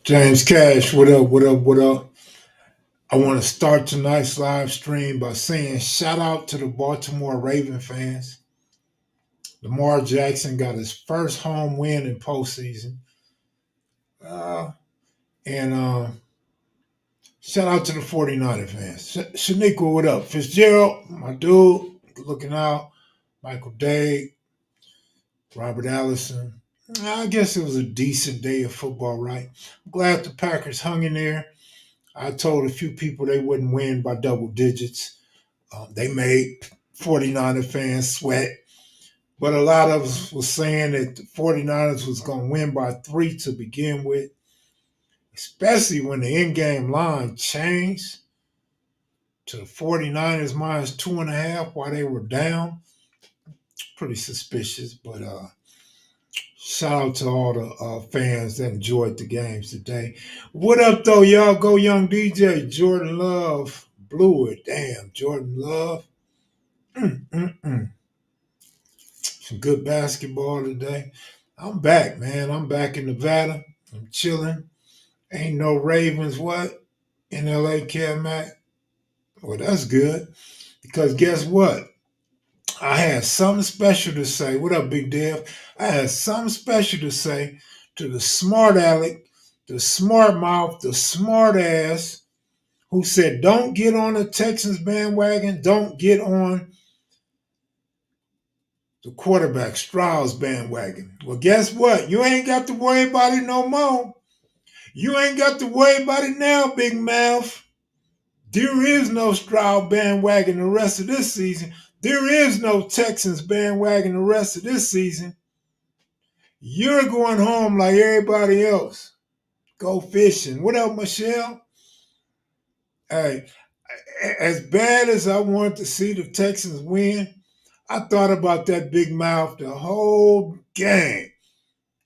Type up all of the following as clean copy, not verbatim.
James Cash, what up, what up, what up? I want to start tonight's live stream by saying shout out to the Baltimore Raven fans. Lamar Jackson got his first home win in postseason. Uh, and shout out to the 49er fans. Shaniqua, what up? Fitzgerald, my dude, looking out. Michael Day, Robert Allison. I guess it was a decent day of football, right? I'm glad the Packers hung in there. I told a few people they wouldn't win by double digits. They made 49er fans sweat, but a lot of us was saying that the 49ers was going to win by 3 to begin with, especially when the in-game line changed to the 49ers minus 2.5 while they were down. Pretty suspicious, but shout out to all the fans that enjoyed the games today. What up, though, y'all? Go Young DJ. Jordan Love blew it. Damn, Jordan Love. Mm-mm-mm. Some good basketball today. I'm back, man. I'm back in Nevada. I'm chilling. Ain't no Ravens, what? In LA, Mac. Well, that's good. Because guess what? I had something special to say. What up, Big Dev? I had something special to say to the smart aleck, the smart mouth, the smart ass who said, don't get on the Texans bandwagon. Don't get on the quarterback Strauss bandwagon. Well, guess what? You ain't got to worry about it no more. You ain't got to worry about it now, big mouth. There is no Stroud bandwagon the rest of this season. There is no Texans bandwagon the rest of this season. You're going home like everybody else. Go fishing. What up, Michelle? Hey, as bad as I want to see the Texans win, I thought about that big mouth the whole game.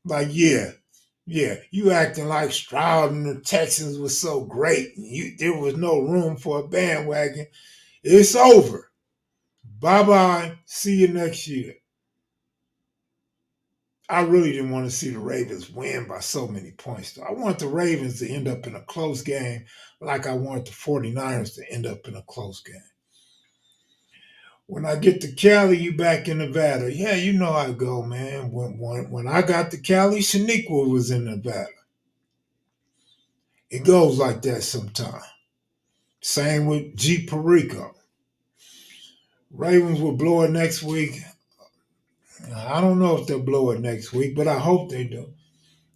Like, yeah, you acting like Stroud and the Texans was so great. There was no room for a bandwagon. It's over. Bye bye. See you next year. I really didn't want to see the Ravens win by so many points, though. I want the Ravens to end up in a close game like I want the 49ers to end up in a close game. When I get to Cali, you back in Nevada. Yeah, you know how I go, man. When I got to Cali, Shaniqua was in Nevada. It goes like that sometimes. Same with G Perico. Ravens will blow it next week. I don't know if they'll blow it next week, but I hope they do.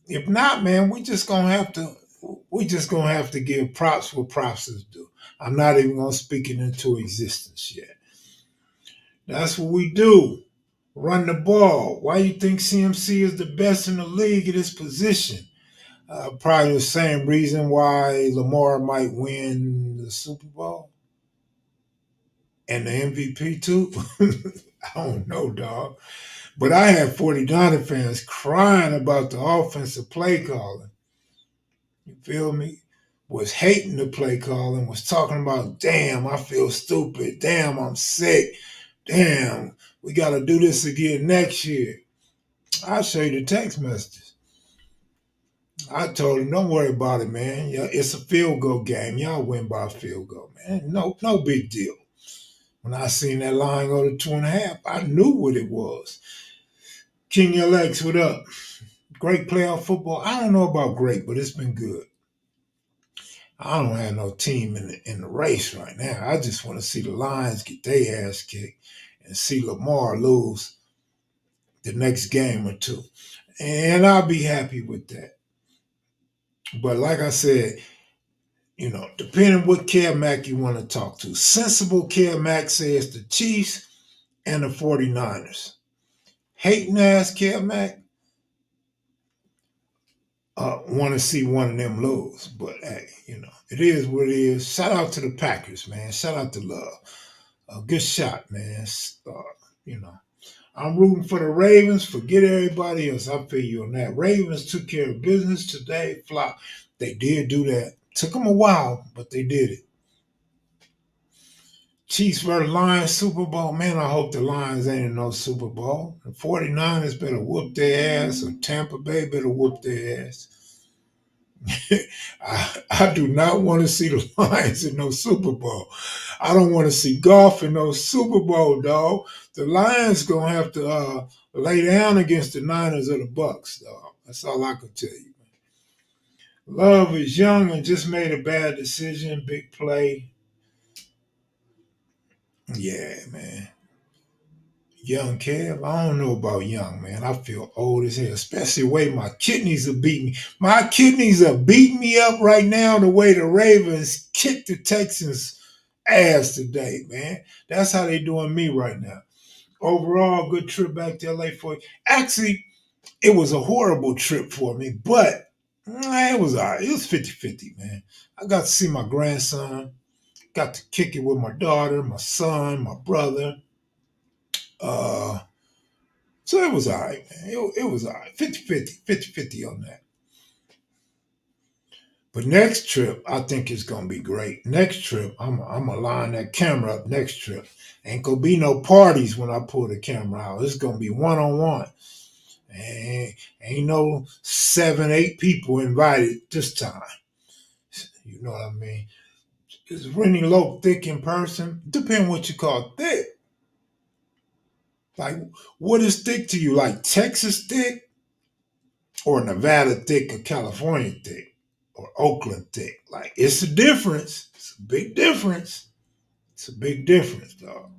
If not, man, we just gonna have to give props where props is due. I'm not even gonna speak it into existence yet. That's what we do. Run the ball. Why you think CMC is the best in the league at his position? Probably the same reason why Lamar might win the Super Bowl and the MVP too. I don't know, dog. But I had 49er fans crying about the offensive play calling. You feel me? Was hating the play calling, was talking about, damn, I feel stupid. Damn, I'm sick. Damn, we got to do this again next year. I'll show you the text messages. I told him, don't worry about it, man. Yeah, it's a field goal game. Y'all win by a field goal, man. No big deal. When I seen that line go to 2.5, I knew what it was. King LX, what up? Great playoff football. I don't know about great, but it's been good. I don't have no team in the race right now. I just want to see the Lions get their ass kicked and see Lamar lose the next game or two. And I'll be happy with that. But like I said, depending what Mack you want to talk to, sensible Mack says the Chiefs and the 49ers. Hating ass Mack want to see one of them lose. But hey, it is what it is. Shout out to the Packers, man. Shout out to Love. A good shot, man. You know, I'm rooting for the Ravens. Forget everybody else. I feel you on that. Ravens took care of business today. Flop. They did do that. Took them a while, but they did it. Chiefs versus Lions Super Bowl. Man, I hope the Lions ain't in no Super Bowl. The 49ers better whoop their ass, or Tampa Bay better whoop their ass. I do not want to see the Lions in no Super Bowl. I don't want to see golf in no Super Bowl, dog. The Lions gonna have to lay down against the Niners or the Bucks, dog. That's all I can tell you. Love is young and just made a bad decision, big play. Yeah, man. Young Kev, I don't know about young, man. I feel old as hell, especially the way my kidneys are beating me. My kidneys are beating me up right now the way the Ravens kicked the Texans' ass today, man. That's how they doing me right now. Overall, good trip back to LA for you. Actually, it was a horrible trip for me, but it was all right. It was 50-50, man. I got to see my grandson, got to kick it with my daughter, my son, my brother. Uh, So it was all right, man. It was all right. 50-50 on that. But next trip, I think it's going to be great. Next trip, I'm going to line that camera up next trip. Ain't going to be no parties when I pull the camera out. It's going to be one-on-one. Ain't no 7, 8 people invited this time. You know what I mean? It's really low thick in person. Depend what you call thick. Like, what is thick to you? Like Texas thick? Or Nevada thick or California thick or Oakland thick. Like it's a difference. It's a big difference. It's a big difference, dog.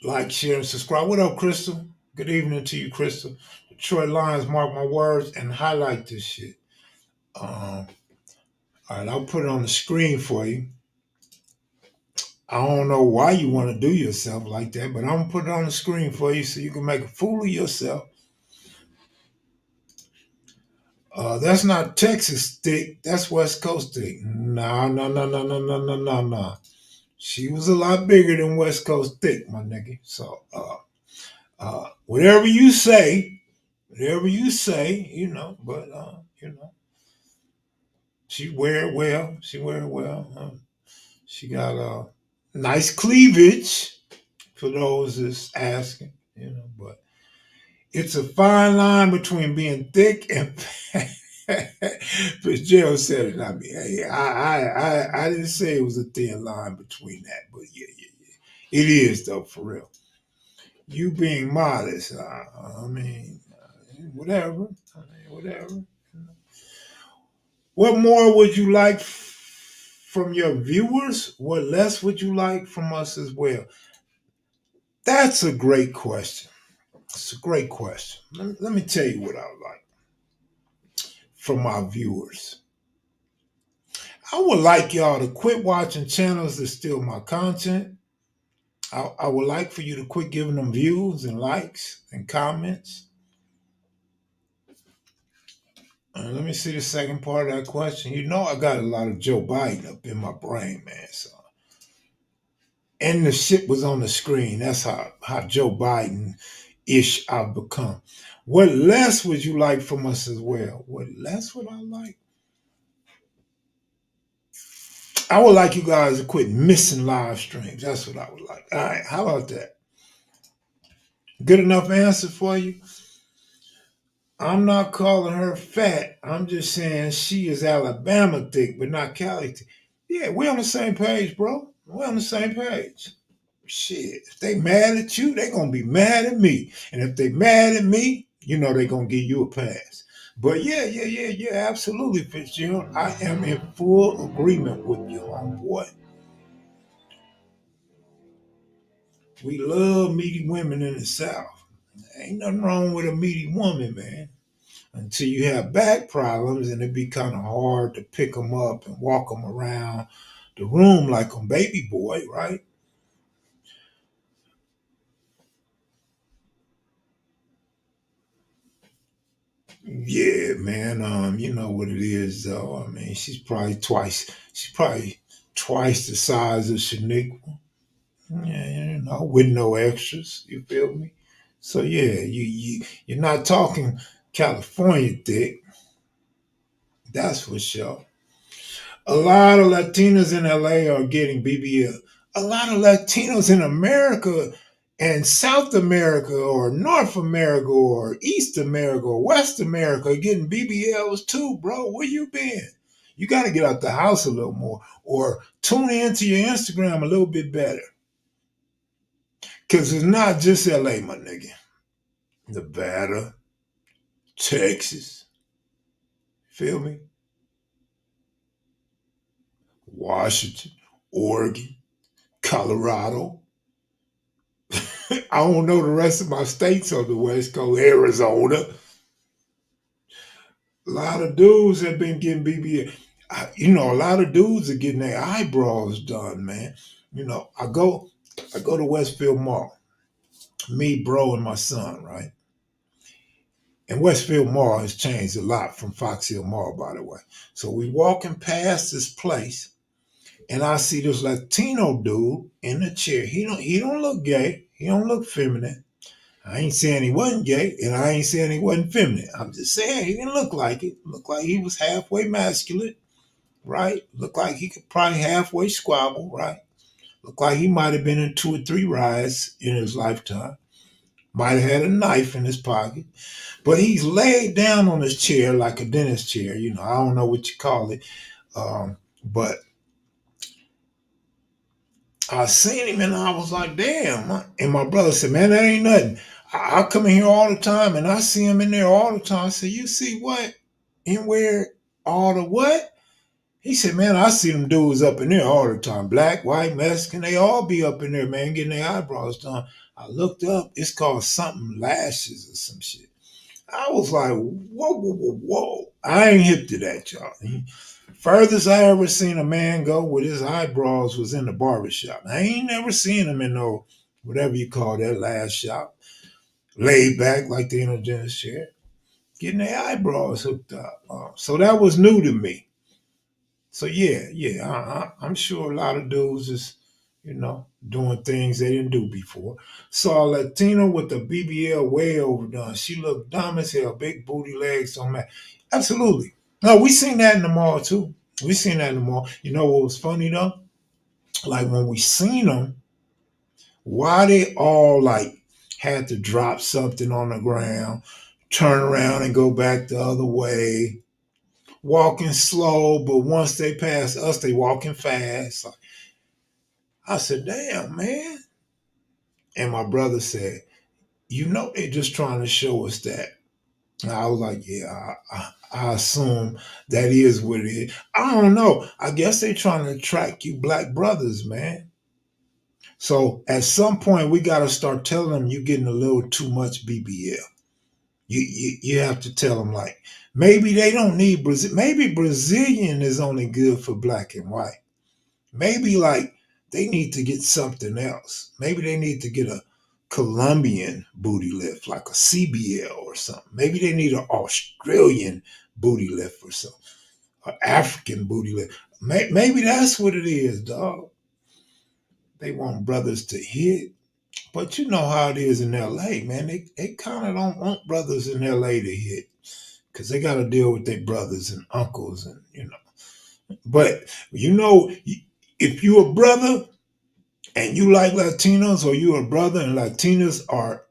Like, share, and subscribe. What up, Crystal? Good evening to you, Crystal. Detroit Lions, mark my words and highlight this shit. All right, I'll put it on the screen for you. I don't know why you want to do yourself like that, but I'm gonna put it on the screen for you so you can make a fool of yourself. That's not Texas thick. That's West Coast thick. No, no, no, no, no, no, no, no, no. She was a lot bigger than West Coast thick, my nigga. So, whatever you say, you know. But you know, she wear it well. She wear it well. She got nice cleavage for those that's asking, you know. But it's a fine line between being thick and fat. Fitzgerald said it, not me. Hey, I didn't say it was a thin line between that, but yeah, yeah, yeah. It is though, for real. You being modest, I mean, whatever, whatever. What more would you like from your viewers? What less would you like from us as well? That's a great question. It's a great question. Let me tell you what I would like from my viewers. I would like y'all to quit watching channels that steal my content. I would like for you to quit giving them views and likes and comments. Let me see the second part of that question. You know, I got a lot of Joe Biden up in my brain, man. So, and the shit was on the screen. That's how Joe Biden ish I've become. What less would you like from us as well? What less would I like? I would like you guys to quit missing live streams. That's what I would like. All right, how about that? Good enough answer for you? I'm not calling her fat. I'm just saying she is Alabama thick, but not Cali thick. Yeah, we're on the same page, bro. We're on the same page. Shit, if they mad at you, they gonna be mad at me. And if they mad at me, you know they gonna give you a pass. But yeah, absolutely, Fitzgerald. I am in full agreement with you, homeboy. We love meaty women in the South. Ain't nothing wrong with a meaty woman, man. Until you have back problems and it be kind of hard to pick them up and walk them around the room like a baby boy, right? Yeah, man. You know what it is, though. I mean, She's probably twice the size of Shaniqua. Yeah, you know, with no extras. You feel me? So yeah, you're not talking California thick. That's for sure. A lot of Latinos in LA are getting BBL. A lot of Latinos in America and South America or North America or East America or West America are getting BBLs too, bro. Where you been? You got to get out the house a little more or tune into your Instagram a little bit better. Because it's not just LA, my nigga. Nevada, Texas, feel me? Washington, Oregon, Colorado. I don't know the rest of my states on the West Coast, Arizona. A lot of dudes have been getting BBL. A lot of dudes are getting their eyebrows done, man. I go to Westfield Mall, me, bro, and my son, right? And Westfield Mall has changed a lot from Fox Hill Mall, by the way. So we walking past this place, and I see this Latino dude in the chair. He don't look gay. He don't look feminine. I ain't saying he wasn't gay, and I ain't saying he wasn't feminine. I'm just saying he didn't look like it. Looked like he was halfway masculine, right? Looked like he could probably halfway squabble, right? Looked like he might have been in 2 or 3 riots in his lifetime. Might have had a knife in his pocket. But he's laid down on his chair like a dentist chair. I don't know what you call it. But I seen him and I was like, damn. And my brother said, man, that ain't nothing. I come in here all the time and I see him in there all the time. I said, you see what? And where all the what? He said, man, I see them dudes up in there all the time. Black, white, Mexican, they all be up in there, man, getting their eyebrows done. I looked up, it's called something lashes or some shit. I was like, whoa, whoa, whoa, whoa. I ain't hip to that, y'all. Furthest I ever seen a man go with his eyebrows was in the barbershop. I ain't never seen him in no, whatever you call that, last shop. Laid back like the intergenic chair, getting their eyebrows hooked up. So that was new to me. So yeah, I'm sure a lot of dudes is, doing things they didn't do before. Saw a Latina with the BBL way overdone. She looked dumb as hell, big booty legs on that. Absolutely. No, we seen that in the mall too. We seen that in the mall. You know what was funny though? Like when we seen them, why they all like had to drop something on the ground, turn around and go back the other way, walking slow, but once they pass us, they walking fast. I said, damn, man. And my brother said, they just trying to show us that. And I was like, yeah, I assume that is what it is. I don't know. I guess they trying to attract you black brothers, man. So at some point, we got to start telling them you're getting a little too much BBL. You have to tell them, like, maybe they don't need Brazil. Maybe Brazilian is only good for black and white. Maybe like they need to get something else. Maybe they need to get a Colombian booty lift, like a CBL or something. Maybe they need an Australian booty lift or something, an African booty lift. Maybe that's what it is, dog. They want brothers to hit. But you know how it is in LA, man. They kind of don't want brothers in LA to hit because they got to deal with their brothers and uncles and. But if you a brother and you like Latinos or you a brother and Latinas are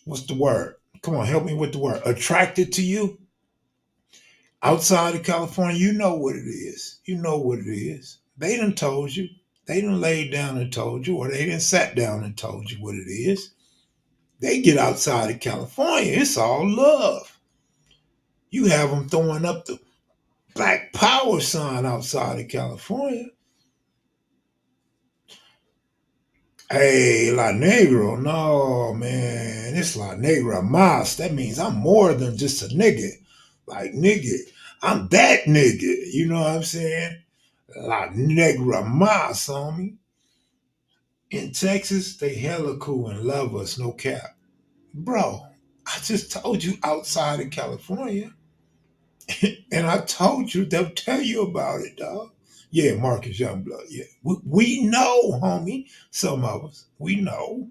what's the word? Come on, help me with the word. Attracted to you outside of California, you know what it is. You know what it is. They done told you. They done laid down and told you, or they done sat down and told you what it is. They get outside of California, it's all love. You have them throwing up the Black Power sign outside of California. Hey, La Negro. No, man. It's La Negra Mas. That means I'm more than just a nigga. Like, nigga, I'm that nigga. You know what I'm saying? La Negra Mas, homie. In Texas, they hella cool and love us, no cap. Bro, I just told you outside of California. And I told you, they'll tell you about it, dog. Yeah, Marcus Youngblood. Yeah. We know, homie. Some of us. We know.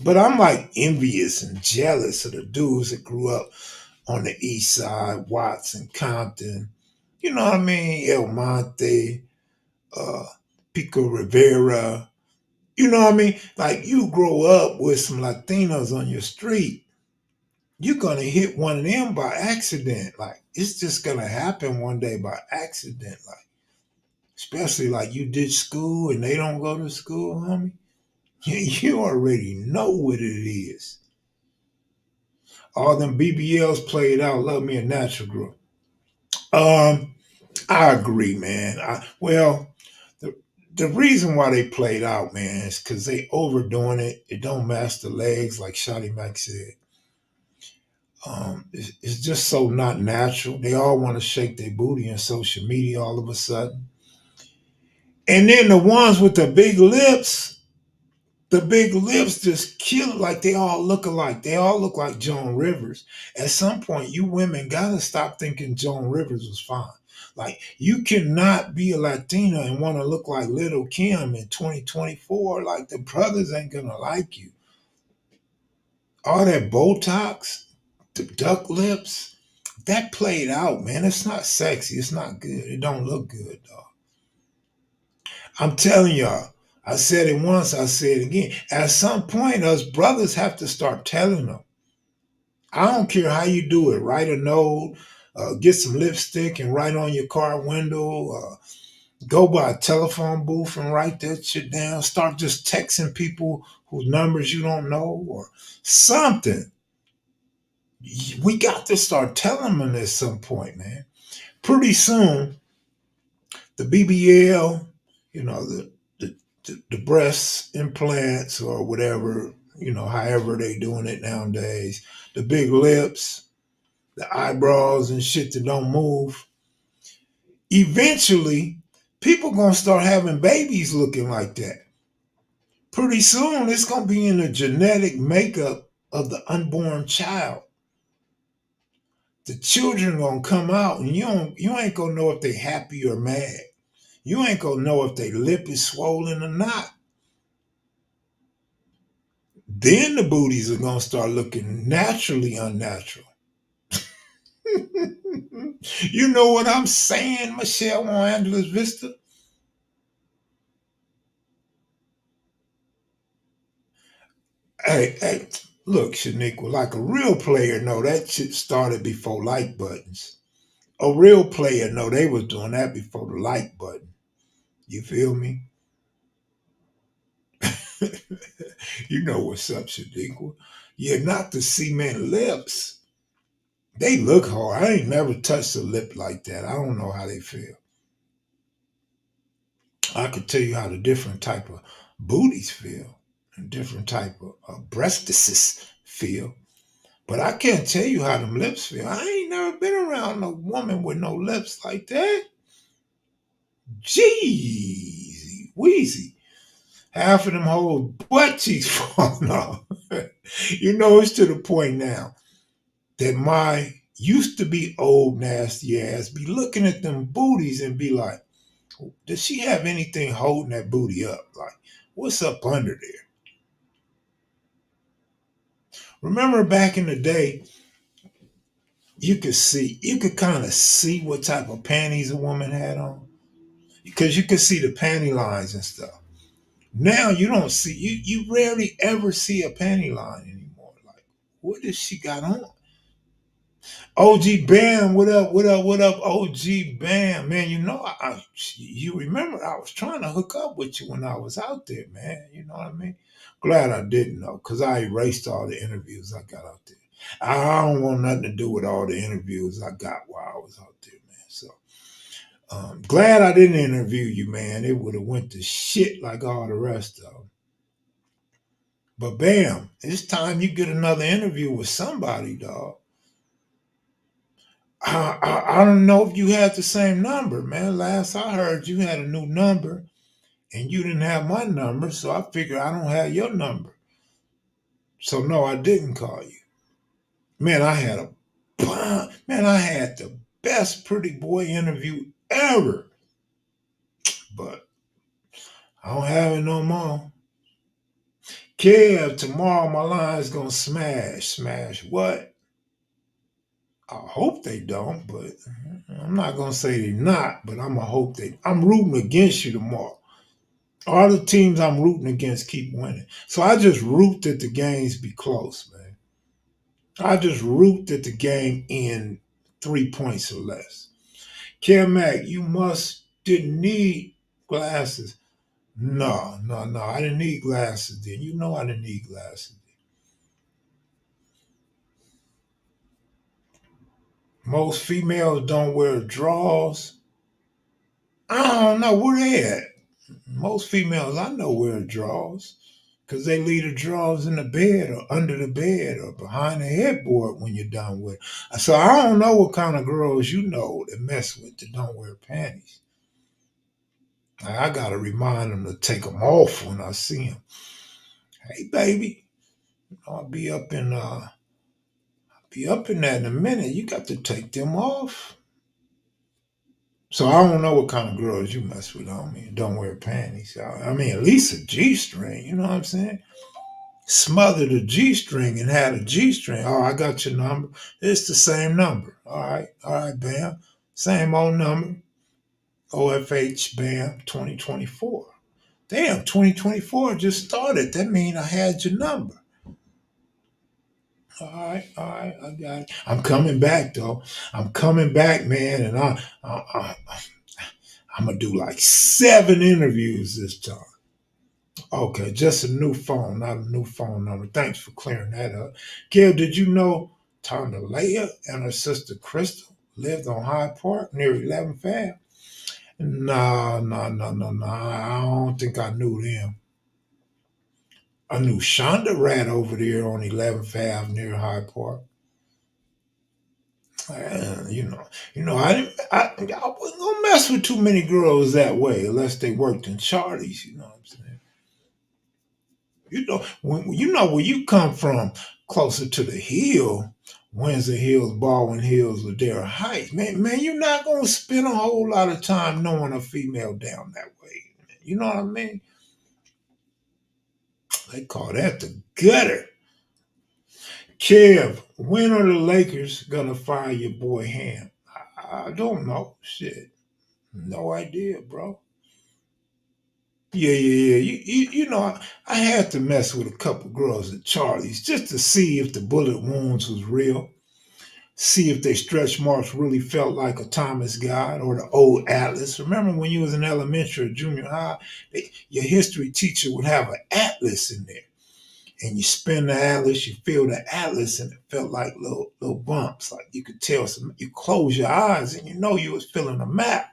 But I'm like envious and jealous of the dudes that grew up on the east side, Watson, Compton, you know what I mean? El Monte, uh, Pico Rivera, You know what I mean? Like you grow up with some Latinos on your street, you're gonna hit one of them by accident. Like it's just gonna happen one day by accident. Like especially like you did school and they don't go to school, homie. You already know what it is. All them BBLs played out. Love me a natural girl. Um, I agree, man. The the reason why they played out, man, is because they overdoing it. It don't match the legs, like Shotty Mac said. It's just so not natural. They all want to shake their booty in social media all of a sudden. And then the ones with the big lips just kill it. Like they all look alike. They all look like Joan Rivers. At some point, you women gotta stop thinking Joan Rivers was fine. Like you cannot be a Latina and want to look like Little Kim in 2024. Like the brothers ain't gonna like you. All that Botox, the duck lips, that played out, man. It's not sexy. It's not good. It don't look good, dog. I'm telling y'all. I said it once. I say it again. At some point, us brothers have to start telling them. I don't care how you do it. Write a note, get some lipstick and write on your car window. Go by a telephone booth and write that shit down. Start just texting people whose numbers you don't know or something. We got to start telling them at some point, man. Pretty soon, the BBL, you know, the breast implants or whatever, however they doing it nowadays, the big lips, the eyebrows and shit that don't move. Eventually, people gonna start having babies looking like that. Pretty soon, it's gonna be in the genetic makeup of the unborn child. The children gonna come out, and you ain't gonna know if they happy or mad. You ain't gonna know if their lip is swollen or not. Then the booties are gonna start looking naturally unnatural. You know what I'm saying, Michelle on Angeles Vista? Hey, look, Shaniqua, like a real player, no, that shit started before like buttons. A real player, no, they was doing that before the like button. You feel me? You know what's up, Shaniqua. Yeah, not the cement lips. They look hard. I ain't never touched a lip like that. I don't know how they feel. I could tell you how the different type of booties feel and different type of breastises feel. But I can't tell you how them lips feel. I ain't never been around no woman with no lips like that. Jeezy, Wheezy. Half of them whole butt cheeks falling off. It's to the point now that my used to be old nasty ass be looking at them booties and be like, does she have anything holding that booty up? Like, what's up under there? Remember back in the day, you could kind of see what type of panties a woman had on because you could see the panty lines and stuff. Now you don't see you rarely ever see a panty line anymore. Like, what does she got on? OG Bam, what up? What up? What up? OG Bam, man. You remember I was trying to hook up with you when I was out there, man. You know what I mean? Glad I didn't know, cause I erased all the interviews I got out there. I don't want nothing to do with all the interviews I got while I was out there, man. So glad I didn't interview you, man. It would have went to shit like all the rest of them. But bam, it's time you get another interview with somebody, dog. I don't know if you had the same number, man. Last I heard, you had a new number, and you didn't have my number, so I figured I don't have your number. So no, I didn't call you. Man, I had the best pretty boy interview ever, but I don't have it no more. Kev, tomorrow my line's gonna smash. Smash what? I hope they don't, but I'm not gonna say they're not, but I'm rooting against you tomorrow. All the teams I'm rooting against keep winning. So I just root that the games be close, man. I just root that the game end 3 points or less. Kim Mack, you must didn't need glasses. No, no, no. I didn't need glasses then. You know I didn't need glasses. Most females don't wear drawers. I don't know where they at. Most females I know wear drawers because they leave the drawers in the bed or under the bed or behind the headboard when you're done with it. So I don't know what kind of girls you know that mess with that don't wear panties. I gotta remind them to take them off when I see them. Hey, baby, I'll be up in that in a minute. You got to take them off. So I don't know what kind of girls you mess with on me. Don't wear panties. I mean, at least a G string. You know what I'm saying? Smother the G string and had a G string. Oh, I got your number. It's the same number. All right, bam. Same old number. OFH, bam, 2024. Damn, 2024 just started. That means I had your number. All right, I got it. I'm coming back though. I'm coming back, man, and I'm gonna do like 7 interviews this time. Okay, just a new phone, not a new phone number. Thanks for clearing that up. Gail, did you know Tanda Leia and her sister Crystal lived on Hyde Park near 11th Ave? No, no, no, no, no. I don't think I knew them. I knew Shonda Rat over there on 11th Ave near Hyde Park. I wasn't gonna mess with too many girls that way unless they worked in Charlie's. You know what I'm saying? Where you come from, closer to the hill, Windsor Hills, Baldwin Hills, Ladera Heights, man, you're not gonna spend a whole lot of time knowing a female down that way. You know what I mean? They call that the gutter. Kev, when are the Lakers gonna fire your boy Ham? I don't know. Shit, no idea, bro. Yeah, yeah, yeah. I had to mess with a couple girls at Charlie's just to see if the bullet wounds was real, see if their stretch marks really felt like a Thomas guide or the old atlas. Remember when you was in elementary or junior high, your history teacher would have an atlas in there, and you spin the atlas, you feel the atlas, and it felt like little bumps, like you could tell some. You close your eyes and you know you was feeling a map.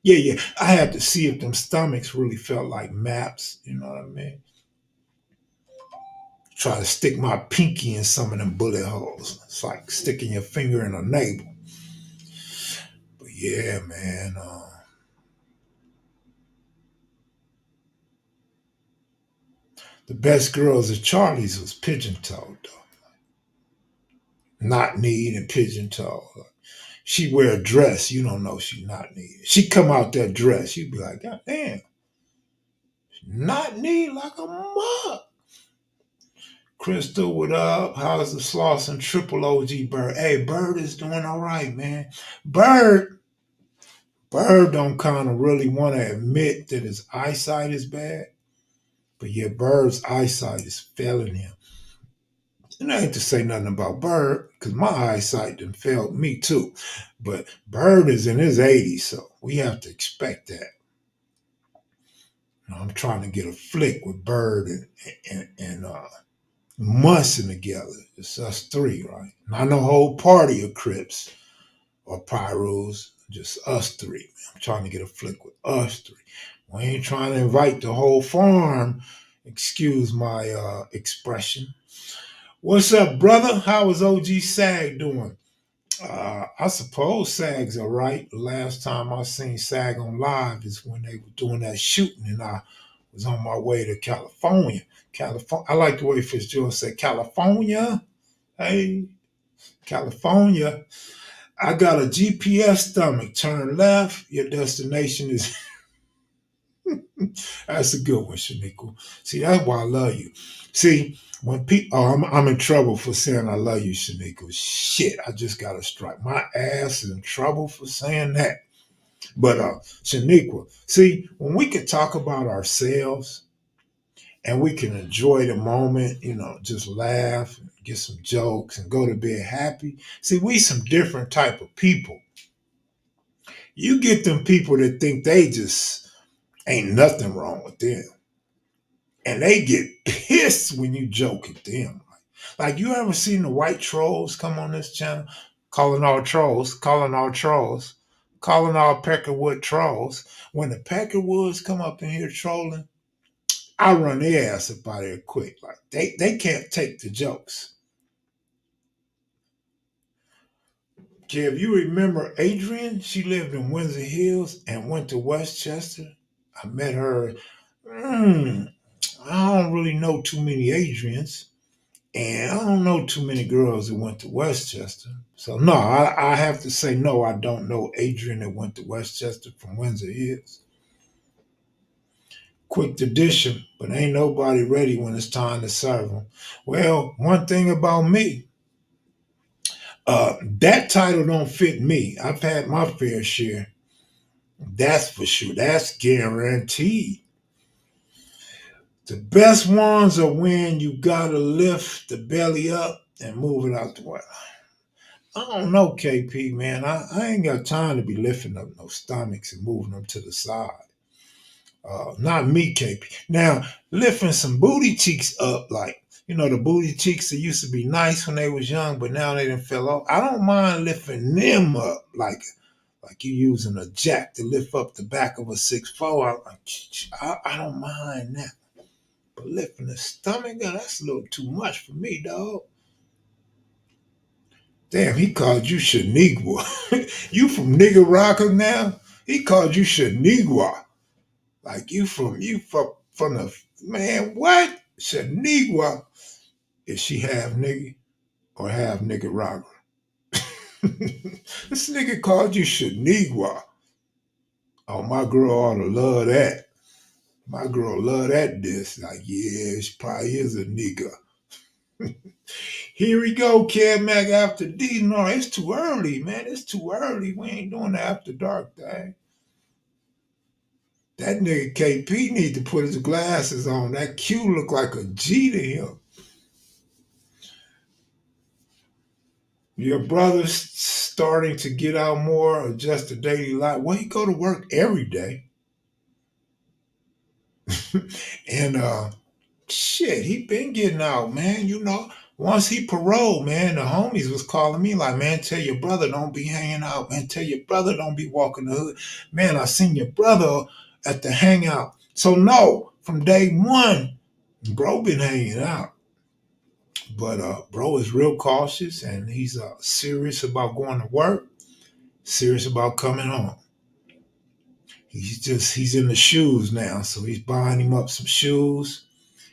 Yeah, yeah. I had to see if them stomachs really felt like maps. You know what I mean? Try to stick my pinky in some of them bullet holes. It's like sticking your finger in a navel. But yeah, man. The best girls at Charlie's was pigeon toed though. Not need and pigeon toed. She wear a dress, you don't know she not need. She come out that dress, you be like, God damn, not need like a mug. Crystal, what up? How's the Sloss and Triple OG Bird? Hey, Bird is doing all right, man. Bird, Bird don't kind of really want to admit that his eyesight is bad, but yeah, Bird's eyesight is failing him. And I ain't to say nothing about Bird, because my eyesight done failed me too. But Bird is in his 80s, so we have to expect that. I'm trying to get a flick with Bird and Munson together. It's us three, right? Not no whole party of Crips or Pyros, just us three. I'm trying to get a flick with us three. We ain't trying to invite the whole farm. Excuse my expression. What's up, brother? How is OG Sag doing? I suppose Sag's all right. The last time I seen Sag on live is when they were doing that shooting, and I was on my way to California. California. I like the way Fitzgerald said California. Hey, California. I got a GPS stomach. Turn left. Your destination is. That's a good one, Shaniqua. See, that's why I love you. See, when people, I'm in trouble for saying I love you, Shaniqua. Shit, I just got to strike. My ass is in trouble for saying that. But Shaniqua, see, when we can talk about ourselves and we can enjoy the moment, just laugh, get some jokes, and go to bed happy. See, we some different type of people. You get them people that think they just ain't nothing wrong with them, and they get pissed when you joke at them. Like you ever seen the white trolls come on this channel, calling all Peckerwood trolls. When the Peckerwoods come up in here trolling, I run their ass up out of there quick. Like they can't take the jokes. Kev, you remember Adrian? She lived in Windsor Hills and went to Westchester. I met her. I don't really know too many Adrians, and I don't know too many girls that went to Westchester. So no, I have to say no. I don't know Adrian that went to Westchester from Windsor Hills. Quick to dish 'em, but ain't nobody ready when it's time to serve 'em. Well, one thing about me, that title don't fit me. I've had my fair share. That's for sure. That's guaranteed. The best ones are when you gotta lift the belly up and move it out the way. I don't know, KP, man. I ain't got time to be lifting up no stomachs and moving them to the side. Not me, KP. Now, lifting some booty cheeks up, like, the booty cheeks that used to be nice when they was young, but now they done fell off. I don't mind lifting them up, like you using a jack to lift up the back of a 6'4". I don't mind that. But lifting the stomach, that's a little too much for me, dog. Damn, he called you Shaniqua. You from Nicaragua now? He called you Shaniqua. Like you from the man, what? Shaniqua. Is she half nigga or half Nicaragua? This nigga called you Shaniqua. Oh, my girl ought to love that. My girl love that diss. Like, yeah, she probably is a nigga. Here we go, Kev Mac after D. No, it's too early, man. It's too early. We ain't doing the after dark thing. That nigga KP need to put his glasses on. That Q look like a G to him. Your brother's starting to get out more, adjust to daily life. Well, he go to work every day. And shit, he been getting out, man. Once he paroled, man, the homies was calling me like, man, tell your brother don't be hanging out, man. Tell your brother don't be walking the hood. Man, I seen your brother at the hangout. So no, from day one, bro been hanging out. But bro is real cautious and he's serious about going to work, serious about coming home. He's in the shoes now, so he's buying him up some shoes.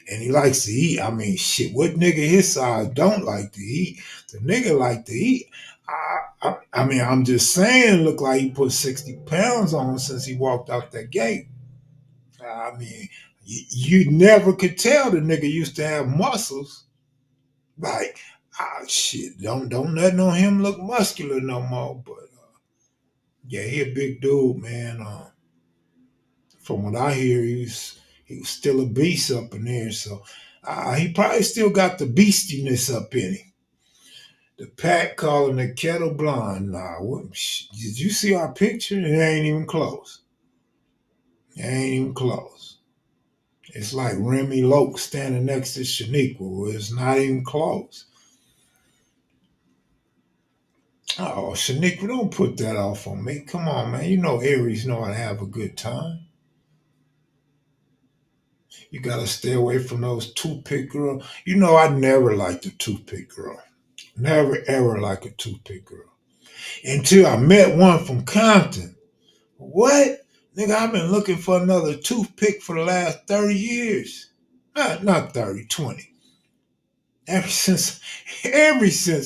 And he likes to eat. I mean, shit, what nigga his size don't like to eat? The nigga like to eat. I mean, I'm just saying, look like he put 60 pounds on since he walked out that gate. I mean, you never could tell the nigga used to have muscles. Like, shit, don't nothing on him look muscular no more. But yeah, he a big dude, man. From what I hear, he was still a beast up in there. So he probably still got the beastiness up in him. The pack calling the kettle blonde. Nah, did you see our picture? It ain't even close. It ain't even close. It's like Remy Loke standing next to Shaniqua. It's not even close. Oh, Shaniqua, don't put that off on me. Come on, man. You know Aries know how to have a good time. You gotta stay away from those toothpick girls. I never liked a toothpick girl. Never ever like a toothpick girl. Until I met one from Compton. What? Nigga, I've been looking for another toothpick for the last 30 years. Not 30, 20. Ever since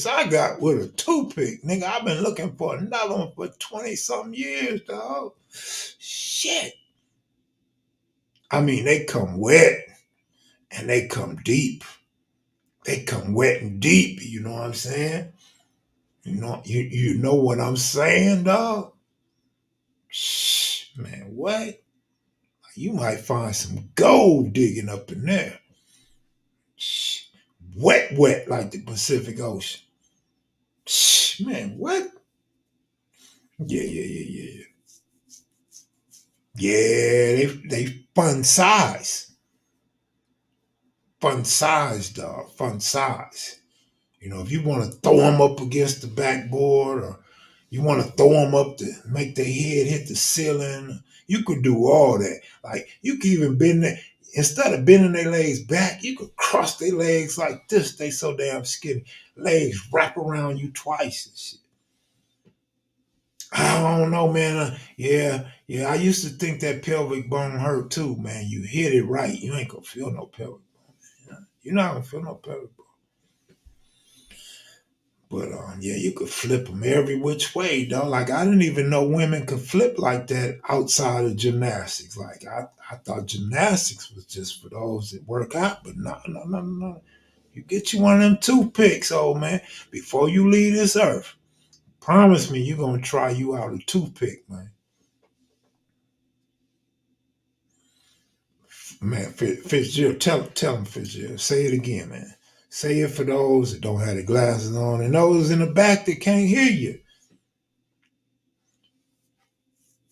I got with a toothpick, nigga, I've been looking for another one for 20 something years, dog. Shit. I mean, they come wet and they come deep. They come wet and deep, you know what I'm saying? You know what I'm saying, dog? Shh, man, what? You might find some gold digging up in there. Shh. Wet, wet like the Pacific Ocean. Shh, man, what? Yeah, yeah, yeah, yeah, yeah. Yeah, they fun size, fun size, dog, fun size. You know, if you want to throw them up against the backboard, or you want to throw them up to make their head hit the ceiling, you could do all that. Like you could even bend their, instead of bending their legs back, you could cross their legs like this. They so damn skinny. Legs wrap around you twice and shit. I don't know, man. Yeah, yeah. I used to think that pelvic bone hurt too, man. You hit it right, you ain't gonna feel no pelvic. You're not gonna feel no pelvic. But yeah, you could flip them every which way, though. Like I didn't even know women could flip like that outside of gymnastics. Like I thought gymnastics was just for those that work out, but no, no, no, no. You get you one of them toothpicks, old man, before you leave this earth. Promise me you're gonna try you out a toothpick, man. Man, Fitzgerald, tell him Fitzgerald. Say it again, man. Say it for those that don't have the glasses on and those in the back that can't hear you.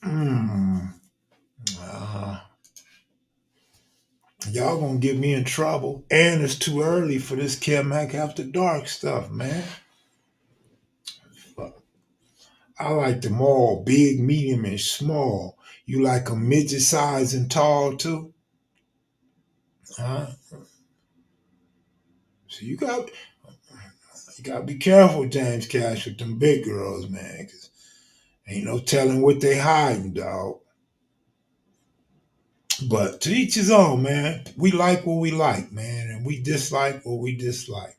Mm. Uh, Y'all gonna get me in trouble. And it's too early for this Mac After Dark stuff, man. I like them all big, medium, and small. You like them midget size and tall too? Huh? So you got to be careful, James Cash, with them big girls, man. 'Cause ain't no telling what they hiding, dog. But to each his own, man. We like what we like, man, and we dislike what we dislike.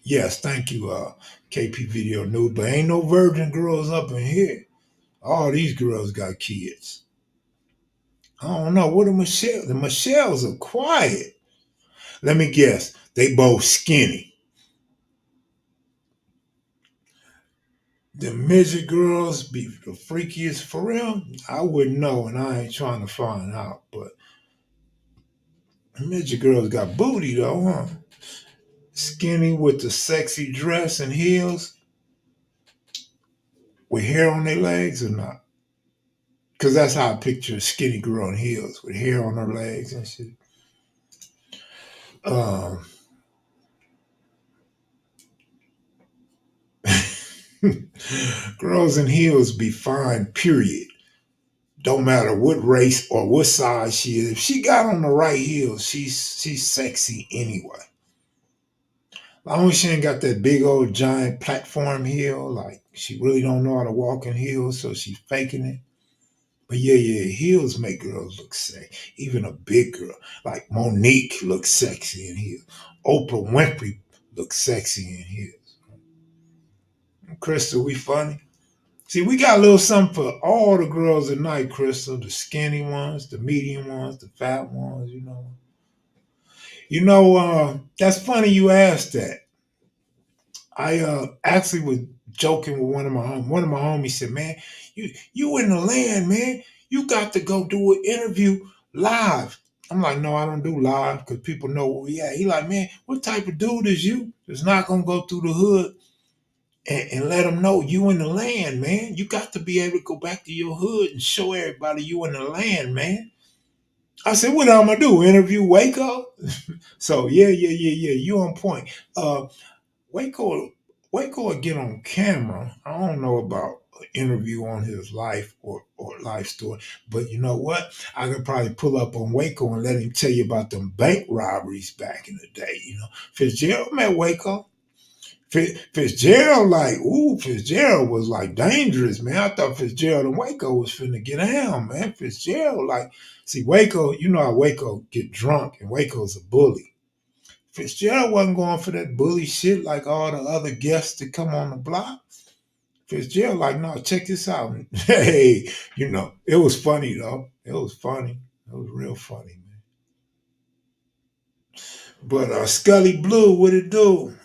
Yes, thank you, KP Video News. But ain't no virgin girls up in here. All these girls got kids. I don't know. What are Michelle? The Michelles are quiet. Let me guess. They both skinny. The midget girls be the freakiest for real. I wouldn't know, and I ain't trying to find out. But midget girls got booty though, huh? Skinny with the sexy dress and heels, with hair on their legs or not? Because that's how I picture a skinny girl in heels with hair on her legs and shit. Um, Girls in heels be fine, period. Don't matter what race or what size she is. If she got on the right heels, she's sexy anyway. Long as she ain't got that big old giant platform heel, like she really don't know how to walk in heels, so she's faking it. But yeah, yeah, heels make girls look sexy. Even a big girl like Monique looks sexy in heels. Oprah Winfrey looks sexy in heels. Crystal, we funny. See, we got a little something for all the girls tonight, Crystal. The skinny ones, the medium ones, the fat ones, you know. That's funny you asked that. I actually was joking with one of my homies said, man, you in the land, man. You got to go do an interview live. I'm like, no, I don't do live because people know where we at. He like, man, what type of dude is you? That's not gonna go through the hood and let them know you in the land, man. You got to be able to go back to your hood and show everybody you in the land, man. I said, what I'm gonna do? Interview Waco? So yeah, yeah, yeah, yeah. You on point. Waco, Waco will get on camera. I don't know about an interview on his life or life story, but you know what? I could probably pull up on Waco and let him tell you about them bank robberies back in the day. Fitzgerald met Waco. Fitzgerald, like, ooh, Fitzgerald was like dangerous, man. I thought Fitzgerald and Waco was finna get down, man. Fitzgerald, like, see, Waco, you know how Waco get drunk, and Waco's a bully. Fitzgerald wasn't going for that bully shit like all the other guests that come on the block. Fitzgerald, like, no, check this out. Hey, it was funny though. It was funny. It was real funny, man. But Scully Blue, what it do?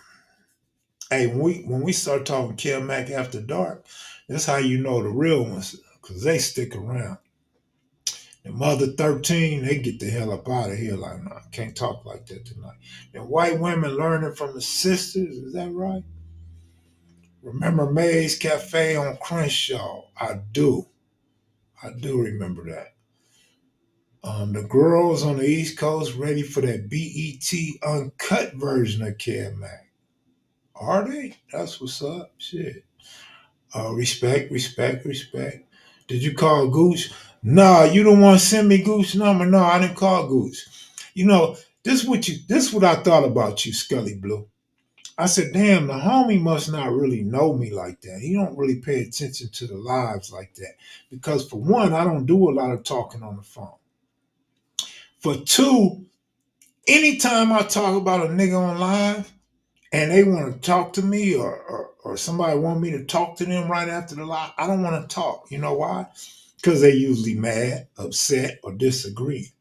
Hey, when we start talking Mac After Dark, that's how you know the real ones. because they stick around. The mother 13, they get the hell up out of here. Like, nah, can't talk like that tonight. And white women learning from the sisters, is that right? Remember Mae's Cafe on Crenshaw? I do. I do remember that. The girls on the East Coast ready for that BET uncut version of Kid Mac. Are they? That's what's up. Shit. Respect, respect, respect. Did you call Gooch? Nah, you don't want to send me Gooch number. No, I didn't call Gooch. You know, this what I thought about you, Scully Blue. I said, damn, the homie must not really know me like that. He don't really pay attention to the lives like that. Because for one, I don't do a lot of talking on the phone. For two, anytime I talk about a nigga on live and they want to talk to me or somebody want me to talk to them right after the live, I don't want to talk. You know why? Because they usually mad, upset, or disagree.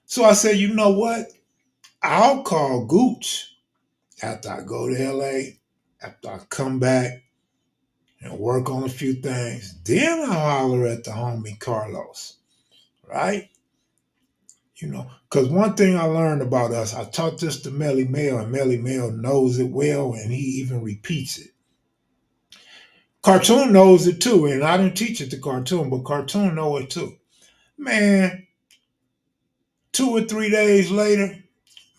So I said, you know what? I'll call Gooch after I go to LA, after I come back and work on a few things. Then I'll holler at the homie Carlos, right? You know, because one thing I learned about us, I taught this to Melly Mel, and Melly Mel knows it well, and he even repeats it. Cartoon knows it too, and I didn't teach it to Cartoon, but Cartoon know it too. Man, 2 or 3 days later,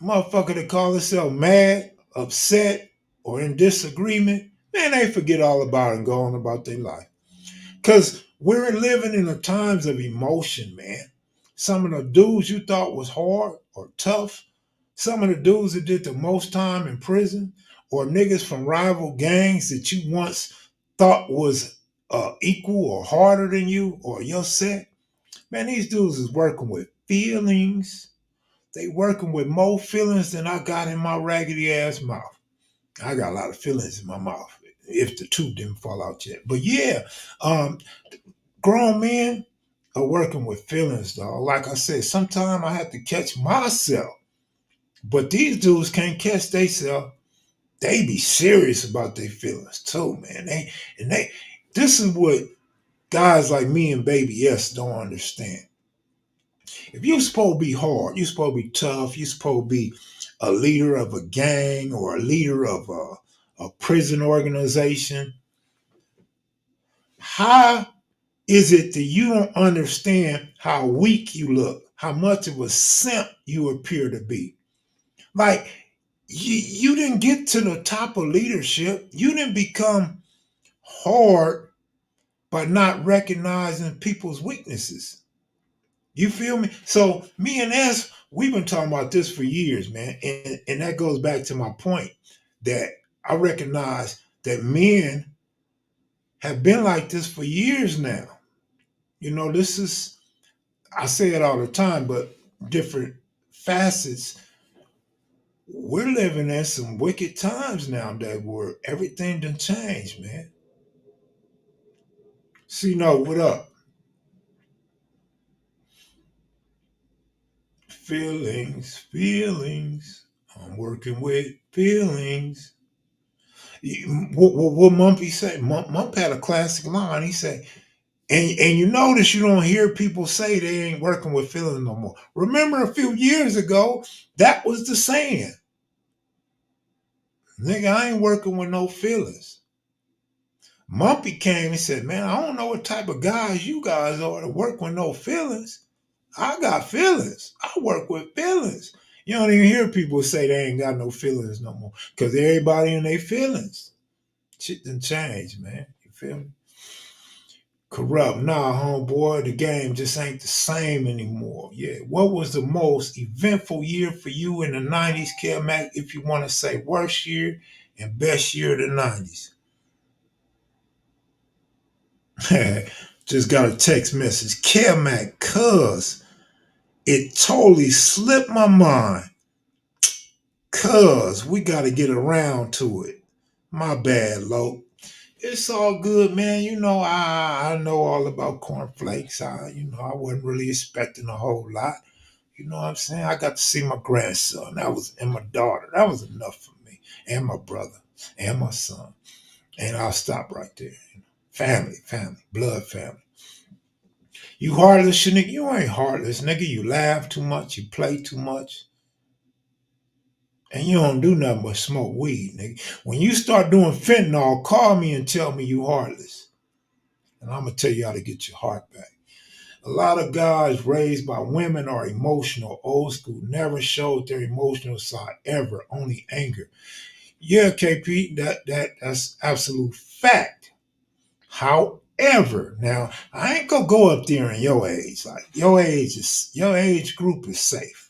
motherfucker that call themselves mad, upset, or in disagreement, man, they forget all about it and go on about their life. Because we're living in the times of emotion, man. Some of the dudes you thought was hard or tough, some of the dudes that did the most time in prison, or niggas from rival gangs that you once thought was equal or harder than you or your set, man, these dudes is working with feelings. They working with more feelings than I got in my raggedy ass mouth. I got a lot of feelings in my mouth, if the tooth didn't fall out yet. But yeah, um, grown men are working with feelings, dog. Like I said, sometimes I have to catch myself. But these dudes can't catch themselves. They be serious about their feelings too, man. They this is what guys like me and Baby S don't understand. If you're supposed to be hard, you're supposed to be tough, you're supposed to be a leader of a gang or a leader of a prison organization, how is it that you don't understand how weak you look, how much of a simp you appear to be? Like, you didn't get to the top of leadership. You didn't become hard by not recognizing people's weaknesses. You feel me? So me and S, we've been talking about this for years, man. And that goes back to my point that I recognize that men have been like this for years now. You know, this is, I say it all the time, but different facets. We're living in some wicked times nowadays where everything done changed, man. See, no, what up? Feelings, feelings. I'm working with feelings. What Mumpy say? Mump had a classic line. He said, and you notice you don't hear people say they ain't working with feelings no more. Remember a few years ago, that was the saying. Nigga, I ain't working with no feelings. Mumpy came and said, man, I don't know what type of guys you guys are to work with no feelings. I got feelings. I work with feelings. You don't even hear people say they ain't got no feelings no more. Because everybody in their feelings. Shit done changed, man. You feel me? Corrupt. Nah, homeboy, the game just ain't the same anymore. Yeah. What was the most eventful year for you in the 90s, Kel Mac, if you want to say worst year and best year of the 90s? Just got a text message. Kel Mac, cuz it totally slipped my mind. Cuz we got to get around to it. My bad, Lo. It's all good, man. You know, I know all about cornflakes. I wasn't really expecting a whole lot. You know what I'm saying? I got to see my grandson. And my daughter. That was enough for me. And my brother. And my son. And I'll stop right there. Family, family, blood family. You heartless, nigga. You ain't heartless, nigga. You laugh too much. You play too much. And you don't do nothing but smoke weed, nigga. When you start doing fentanyl, call me and tell me you heartless. And I'm going to tell you how to get your heart back. A lot of guys raised by women are emotional, old school, never showed their emotional side ever, only anger. Yeah, KP, that's absolute fact. However, now I ain't gonna go up there in your age. Like your age group is safe.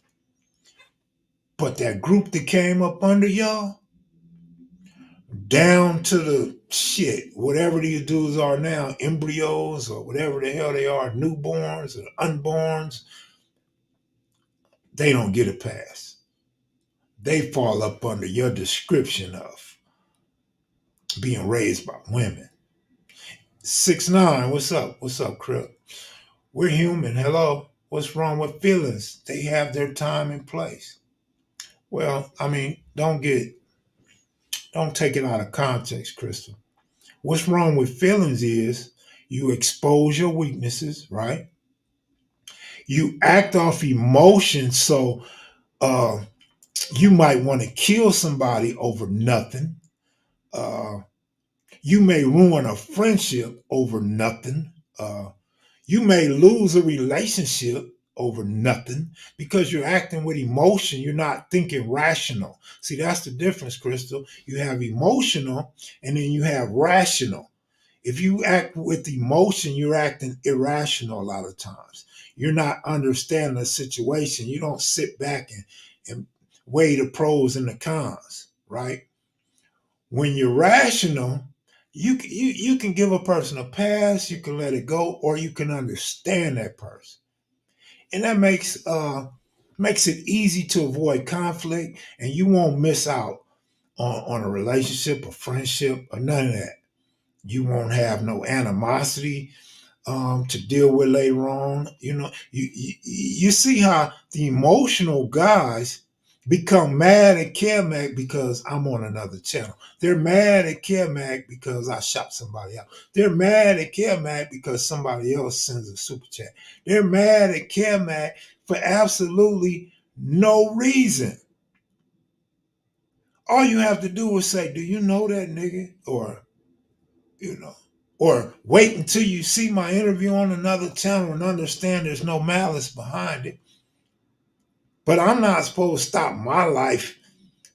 But that group that came up under y'all, down to the shit, whatever these dudes are now, embryos or whatever the hell they are, newborns or unborns, they don't get a pass. They fall up under your description of being raised by women. 6ix9ine, what's up? What's up, Crip? We're human. Hello. What's wrong with feelings? They have their time and place. Well, I mean, don't take it out of context, Crystal. What's wrong with feelings is you expose your weaknesses, right? You act off emotion, so uh, you might want to kill somebody over nothing. Uh, you may ruin a friendship over nothing. You may lose a relationship over nothing because you're acting with emotion. You're not thinking rational. See, that's the difference, Crystal. You have emotional and then you have rational. If you act with emotion, you're acting irrational a lot of times. You're not understanding the situation. You don't sit back and weigh the pros and the cons, right? When you're rational, you can give a person a pass, you can let it go, or you can understand that person, and that makes it easy to avoid conflict, and you won't miss out on a relationship, a friendship, or none of that. You won't have no animosity to deal with later on. You see how the emotional guys become mad at Kermac because I'm on another channel. They're mad at Kermac because I shot somebody out. They're mad at Kermac because somebody else sends a super chat. They're mad at Kermac for absolutely no reason. All you have to do is say, "Do you know that nigga?" You know, or wait until you see my interview on another channel and understand there's no malice behind it. But I'm not supposed to stop my life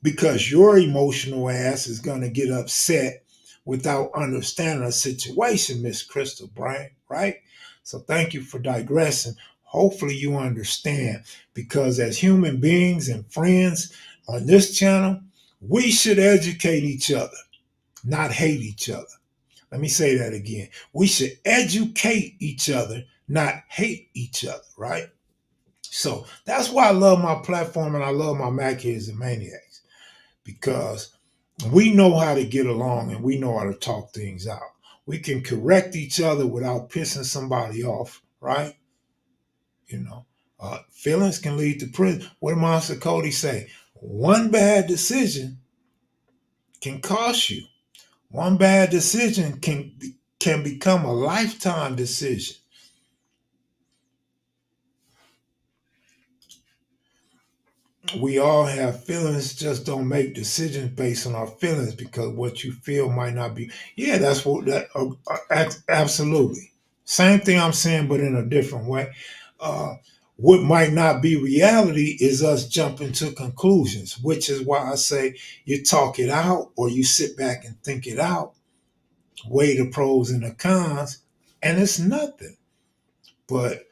because your emotional ass is going to get upset without understanding a situation, Miss Crystal Brand, right? So thank you for digressing. Hopefully you understand, because as human beings and friends on this channel, we should educate each other, not hate each other. Let me say that again. We should educate each other, not hate each other, right? So that's why I love my platform and I love my Macheads and Maniacs, because we know how to get along and we know how to talk things out. We can correct each other without pissing somebody off, right? You know, feelings can lead to prison. What did Monster Cody say? One bad decision can cost you. One bad decision can become a lifetime decision. We all have feelings, just don't make decisions based on our feelings, because what you feel might not be. Yeah, that's what that absolutely. Same thing I'm saying, but in a different way. Uh, what might not be reality is us jumping to conclusions, which is why I say you talk it out or you sit back and think it out, weigh the pros and the cons, and it's nothing. But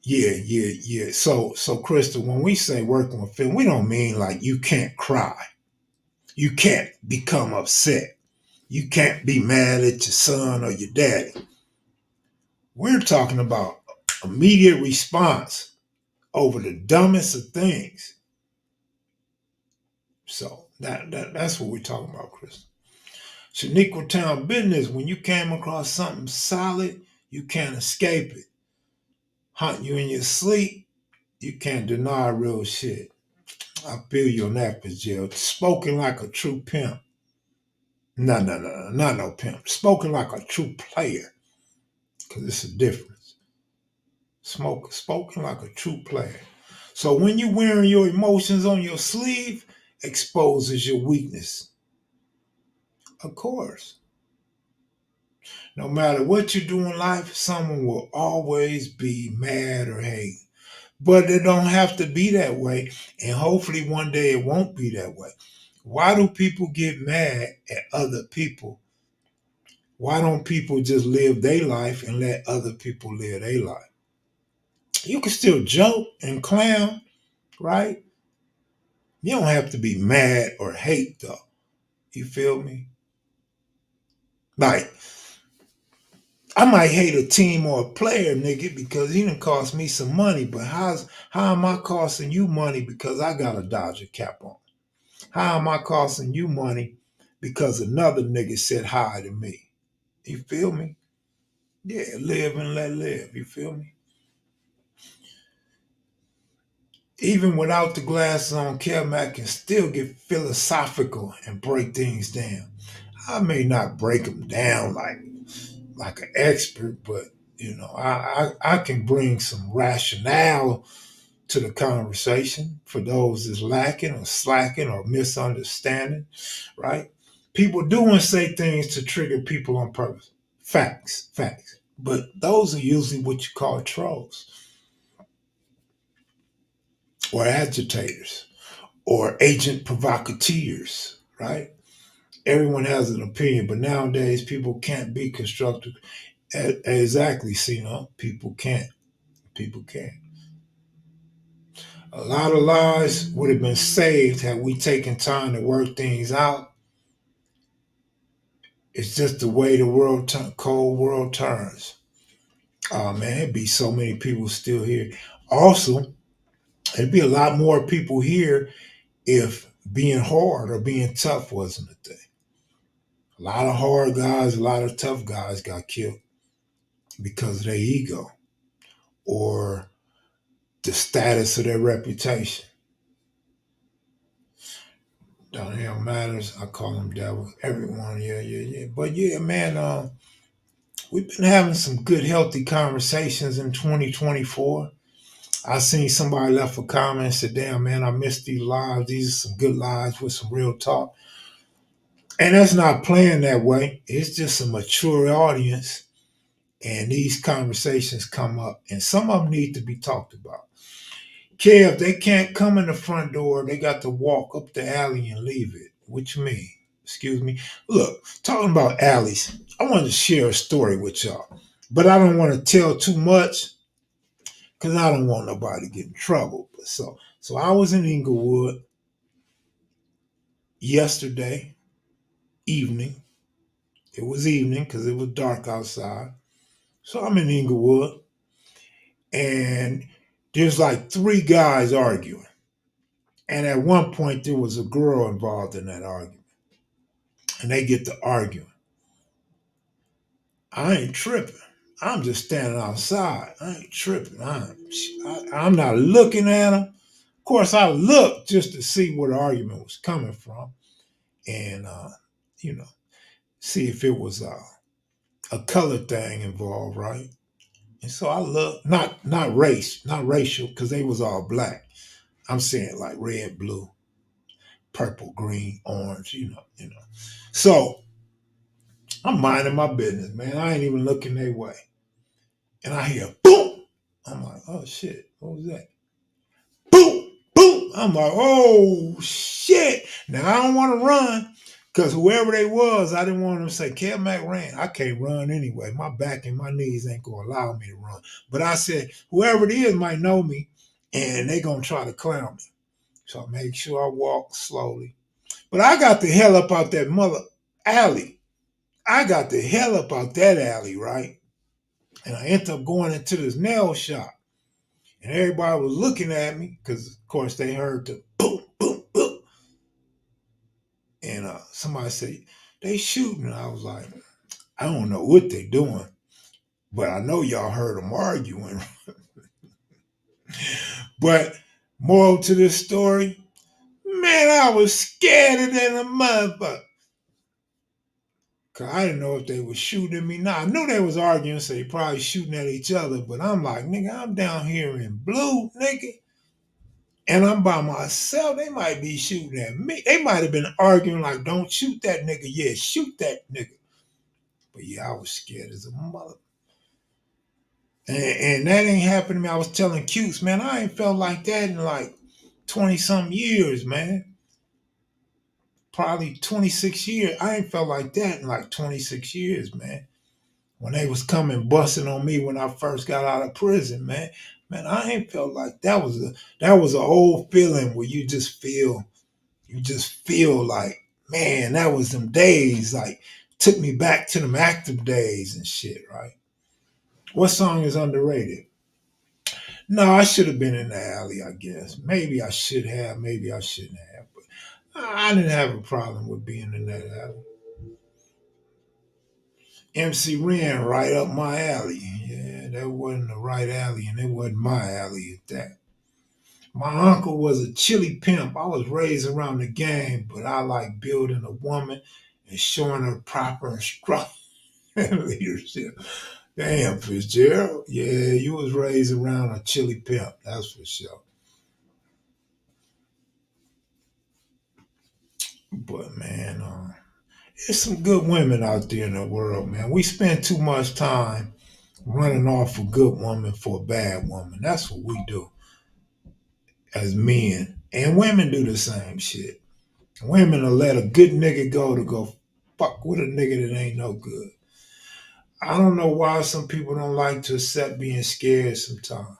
yeah. So Crystal, when we say working with film, we don't mean like you can't cry, you can't become upset, you can't be mad at your son or your daddy. We're talking about immediate response over the dumbest of things. So that's what we're talking about, Crystal. Shaniqua Town business. When you came across something solid, you can't escape it. Hunt you in your sleep, you can't deny real shit. I feel you on that, Pajel. Spoken like a true pimp. No, not no pimp. Spoken like a true player, because it's a difference. Spoken like a true player. So when you're wearing your emotions on your sleeve, exposes your weakness. Of course. No matter what you do in life, someone will always be mad or hate. But it don't have to be that way. And hopefully one day it won't be that way. Why do people get mad at other people? Why don't people just live their life and let other people live their life? You can still joke and clown, right? You don't have to be mad or hate though. You feel me? Like, I might hate a team or a player, nigga, because he done cost me some money. But how am I costing you money because I got a Dodger cap on? How am I costing you money because another nigga said hi to me? You feel me? Yeah, live and let live. You feel me? Even without the glasses on, Kelmac can still get philosophical and break things down. I may not break them down like an expert, but I can bring some rationale to the conversation for those that's lacking or slacking or misunderstanding, right? People do and say things to trigger people on purpose. Facts, facts. But those are usually what you call trolls or agitators or agent provocateurs, right? Everyone has an opinion, but nowadays people can't be constructive. Exactly, see, people can't. People can't. A lot of lives would have been saved had we taken time to work things out. It's just the way the cold world turns. Oh man, it'd be so many people still here. Also, it'd be a lot more people here if being hard or being tough wasn't a thing. A lot of hard guys, a lot of tough guys got killed because of their ego or the status of their reputation. Darnell Matters, I call him devil. Everyone, yeah, yeah, yeah. But yeah, man, we've been having some good, healthy conversations in 2024. I seen somebody left a comment and said, damn, man, I missed these lives. These are some good lives with some real talk. And that's not playing that way. It's just a mature audience. And these conversations come up, and some of them need to be talked about. Kev, they can't come in the front door. They got to walk up the alley and leave it. What you mean? Excuse me. Look, talking about alleys, I want to share a story with y'all, but I don't want to tell too much because I don't want nobody to get in trouble. But so I was in Inglewood yesterday evening. It was evening because it was dark outside. So I'm in Inglewood, and there's like three guys arguing. And at one point, there was a girl involved in that argument. And they get to arguing. I ain't tripping. I'm just standing outside. I ain't tripping. I'm not looking at them. Of course, I looked just to see where the argument was coming from, and you know, see if it was a color thing involved, right? And so I looked, not race, not racial, because they was all black. I'm saying like red, blue, purple, green, orange, So I'm minding my business, man. I ain't even looking their way. And I hear boom. I'm like, oh shit, what was that? Boom, boom. I'm like, oh shit. Now I don't want to run because whoever they was, I didn't want them to say, Kel Mac ran. I can't run anyway. My back and my knees ain't going to allow me to run. But I said, whoever it is might know me and they going to try to clown me. So I make sure I walk slowly. But I got the hell up out that mother alley. I got the hell up out that alley, right? And I ended up going into this nail shop. And everybody was looking at me because, of course, they heard the boom, boom, boom. And somebody said, they shooting. And I was like, I don't know what they doing, but I know y'all heard them arguing. But moral to this story, man, I was scared than a motherfucker. Cause I didn't know if they was shooting at me. Now I knew they was arguing, so they probably shooting at each other. But I'm like, nigga, I'm down here in blue, nigga, and I'm by myself. They might be shooting at me. They might have been arguing like, "Don't shoot that nigga." Yeah, shoot that nigga. But yeah, I was scared as a mother. And that ain't happened to me. I was telling Cutes, man, I ain't felt like that in like 20 some years, man. Probably 26 years. I ain't felt like that in like 26 years, man. When they was coming busting on me when I first got out of prison, man. Man, I ain't felt like that was an old feeling where you just feel like, man, that was them days, like took me back to them active days and shit, right? What song is underrated? No, I should have been in the alley, I guess. Maybe I should have, maybe I shouldn't have. But I didn't have a problem with being in that alley. MC Ren right up my alley. Yeah, that wasn't the right alley, and it wasn't my alley at that. My uncle was a chili pimp. I was raised around the game, but I like building a woman and showing her proper instruction and leadership. Damn, Fitzgerald. Yeah, you was raised around a chili pimp, that's for sure. But man, there's some good women out there in the world, man. We spend too much time running off a good woman for a bad woman. That's what we do as men. And women do the same shit. Women will let a good nigga go to go fuck with a nigga that ain't no good. I don't know why some people don't like to accept being scared sometimes.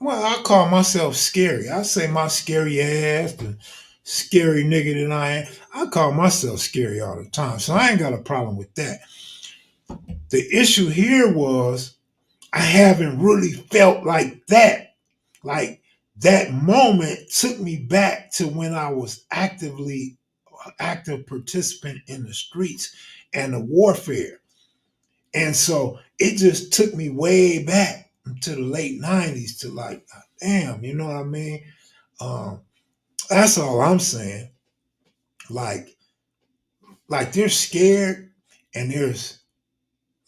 Well, I call myself scary. I say my scary ass, the scary nigga that I am. I call myself scary all the time. So I ain't got a problem with that. The issue here was I haven't really felt like that. Like that moment took me back to when I was active participant in the streets and the warfare. And so it just took me way back to the late 90s to like, damn, you know what I mean? Um, that's all I'm saying. Like, like they're scared and there's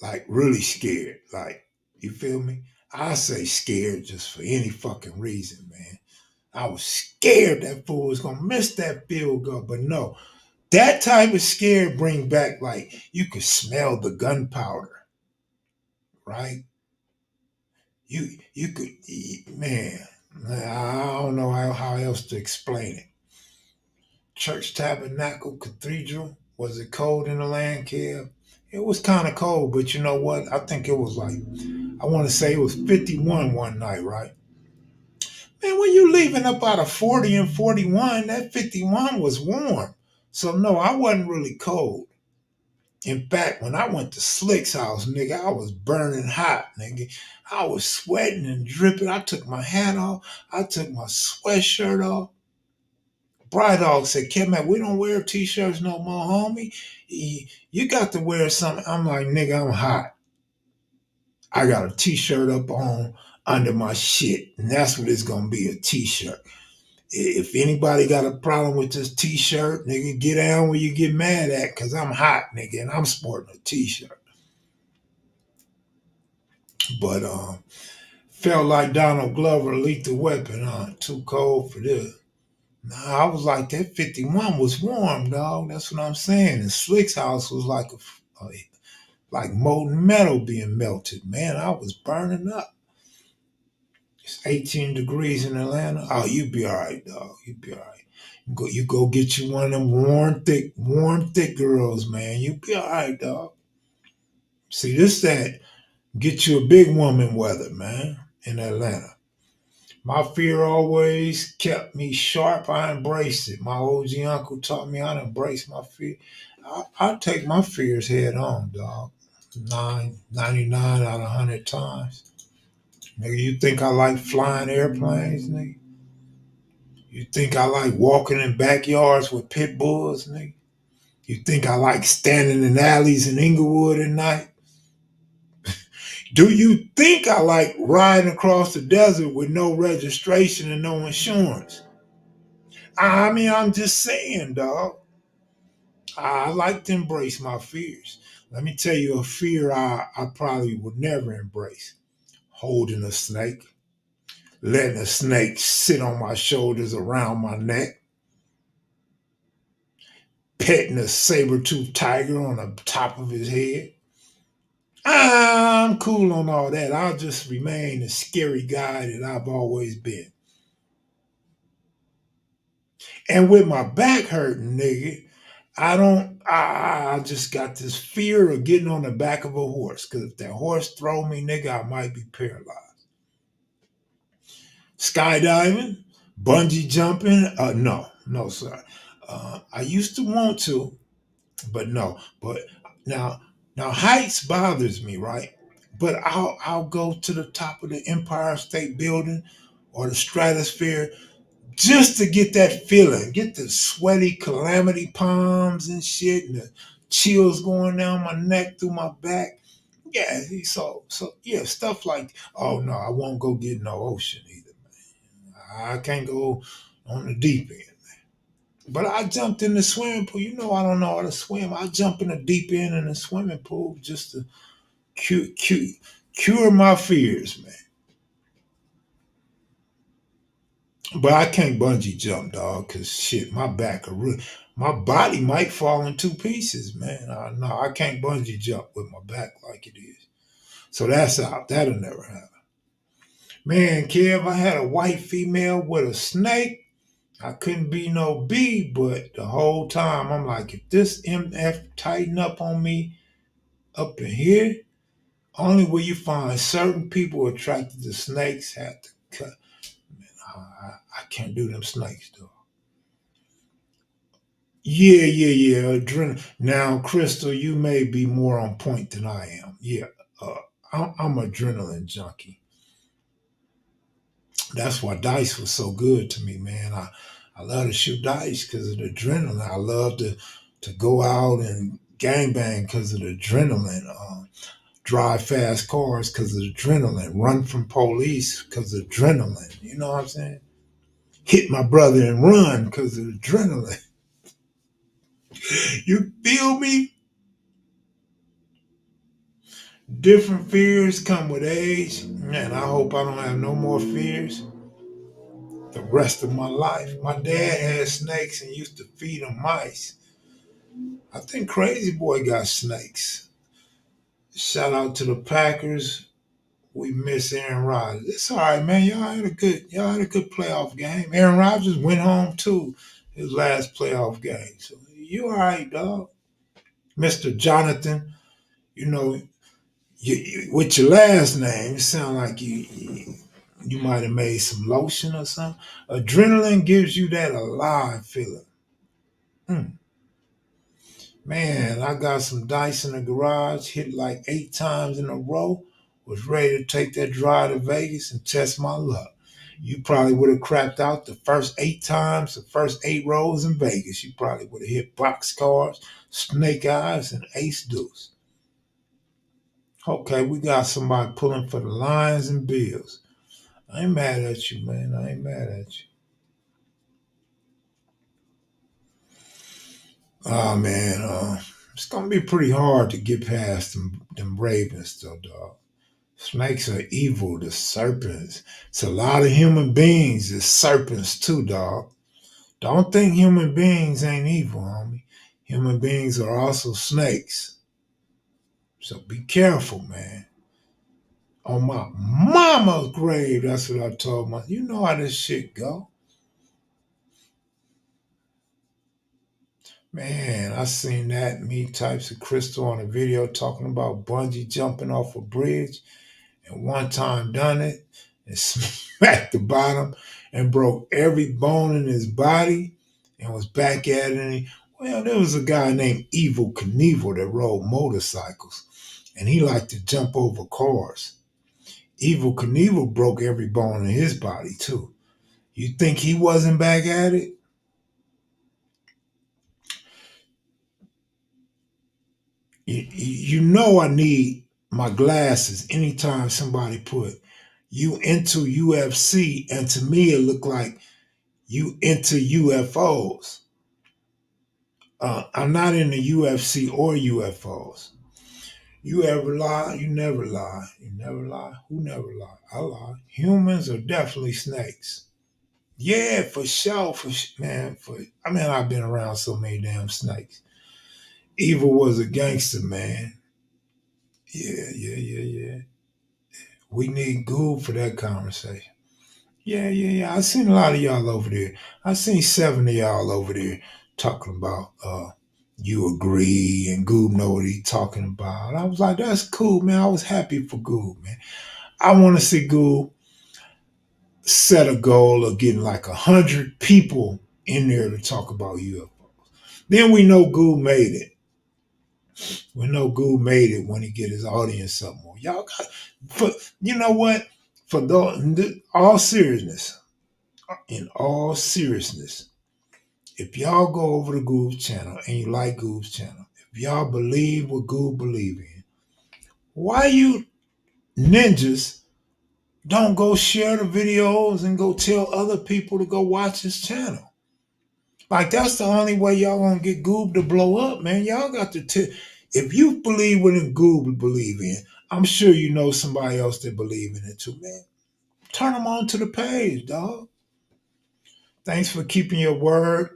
like really scared. Like, you feel me? I say scared just for any fucking reason, man. I was scared that fool was gonna miss that field goal, but no, that type of scare bring back like you could smell the gunpowder, right? You could, man. I don't know how else to explain it. Church Tabernacle Cathedral, was it cold in the land, Kev? It was kind of cold, but you know what? I think it was like I want to say it was 51 one night, right? Man, when you leaving up out of 40 and 41, that 51 was warm. So no, I wasn't really cold. In fact, when I went to Slick's house, nigga, I was burning hot, nigga. I was sweating and dripping. I took my hat off. I took my sweatshirt off. Bright Dog said, Kevin, we don't wear t-shirts no more, homie. You got to wear something. I'm like, nigga, I'm hot. I got a t-shirt up on under my shit. And that's what it's gonna be, a t-shirt. If anybody got a problem with this t-shirt, nigga, get down where you get mad at, cause I'm hot, nigga, and I'm sporting a t-shirt. But felt like Donald Glover, Lethal Weapon, too cold for this. Nah, I was like, that 51 was warm, dog. That's what I'm saying. And Slick's house was like like molten metal being melted. Man, I was burning up. It's 18 degrees in Atlanta. Oh, you be all right, dog. You be all right. You go get you one of them warm, thick girls, man. You be all right, dog. See, this that get you a big woman weather, man, in Atlanta. My fear always kept me sharp. I embraced it. My OG uncle taught me how to embrace my fear. I take my fears head on, dog. 99 out of 100 times. Nigga, you think I like flying airplanes, nigga? You think I like walking in backyards with pit bulls, nigga? You think I like standing in alleys in Inglewood at night? Do you think I like riding across the desert with no registration and no insurance? I mean, I'm just saying, dog. I like to embrace my fears. Let me tell you a fear I probably would never embrace. Holding a snake, letting a snake sit on my shoulders around my neck, petting a saber-toothed tiger on the top of his head. I'm cool on all that. I'll just remain the scary guy that I've always been. And with my back hurting, nigga, I don't. I just got this fear of getting on the back of a horse. Cause if that horse throw me, nigga, I might be paralyzed. Skydiving, bungee jumping, no, no, sir. I used to want to, but no. But now, now heights bothers me, right? But I'll go to the top of the Empire State Building or the stratosphere just to get that feeling, get the sweaty calamity palms and shit, and the chills going down my neck through my back. Yeah, so yeah, stuff like oh no, I won't go get no ocean either. I can't go on the deep end. But I jumped in the swimming pool. You know I don't know how to swim. I jump in the deep end in the swimming pool just to cure my fears, man. But I can't bungee jump, dog, cause shit, my body might fall in two pieces, man. No, I can't bungee jump with my back like it is. So that's out. That'll never happen. Man, Kev, I had a white female with a snake. I couldn't be no bee, but the whole time I'm like, if this MF tighten up on me up in here, only will you find certain people attracted to snakes have to cut. I can't do them snakes though. Yeah, yeah, yeah. Adrenaline. Now, Crystal, you may be more on point than I am. Yeah, uh, I'm adrenaline junkie. That's why dice was so good to me, man. I love to shoot dice because of the adrenaline. I love to go out and gangbang because of the adrenaline. Drive fast cars because of the adrenaline. Run from police because of adrenaline. You know what I'm saying? Hit my brother and run because of adrenaline. You feel me? Different fears come with age. Man, I hope I don't have no more fears the rest of my life. My dad had snakes and used to feed them mice. I think Crazy Boy got snakes. Shout out to the Packers. We miss Aaron Rodgers. It's all right, man. Y'all had a good playoff game. Aaron Rodgers went home too, his last playoff game. So you all right, dog. Mr. Jonathan, you know, with your last name, it sounds like you might have made some lotion or something. Adrenaline gives you that alive feeling. Mm. Man, I got some dice in the garage, hit like 8 times in a row, was ready to take that drive to Vegas and test my luck. You probably would have crapped out the first 8 times, the first 8 rolls in Vegas. You probably would have hit box cars, snake eyes, and ace deuce. Okay, we got somebody pulling for the Lions and Bills. I ain't mad at you, man. I ain't mad at you. Oh man, it's gonna be pretty hard to get past them Ravens, though, dog. Snakes are evil. The serpents. It's a lot of human beings. It's serpents too, dog. Don't think human beings ain't evil, homie. Human beings are also snakes. So be careful, man. On my mama's grave, that's what I told my. You know how this shit go. Man, I seen that me types of crystal on a video talking about bungee jumping off a bridge, and one time done it and smacked the bottom and broke every bone in his body and was back at it. Well, there was a guy named Evil Knievel that rode motorcycles and he liked to jump over cars. Evil Knievel broke every bone in his body too. You think he wasn't back at it? You know I need my glasses anytime somebody put you into UFC, and to me it looked like you into UFOs. I'm not in the UFC or UFOs. You ever lie? You never lie. You never lie. Who never lie? I lie. Humans are definitely snakes. Yeah, for sure. Man, I mean, I've been around so many damn snakes. Evil was a gangster, man. Yeah, yeah, yeah, yeah. We need Goob for that conversation. Yeah, yeah, yeah. I seen a lot of y'all over there. I seen 7 of y'all over there talking about you agree and Goob know what he talking about. I was like, that's cool, man. I was happy for Goob, man. I want to see Goob set a goal of getting like 100 people in there to talk about UFO. Then we know Goob made it. We know Goob made it when he get his audience up more. Y'all got for you know what? For all seriousness, in all seriousness, if y'all go over to Goob's channel and you like Goob's channel, if y'all believe what Goob believe in, why you ninjas don't go share the videos and go tell other people to go watch his channel? Like that's the only way y'all gonna get Goob to blow up, man. Y'all got to if you believe what Goob believe in, I'm sure you know somebody else that believe in it too, man. Turn them on to the page, dog. Thanks for keeping your word.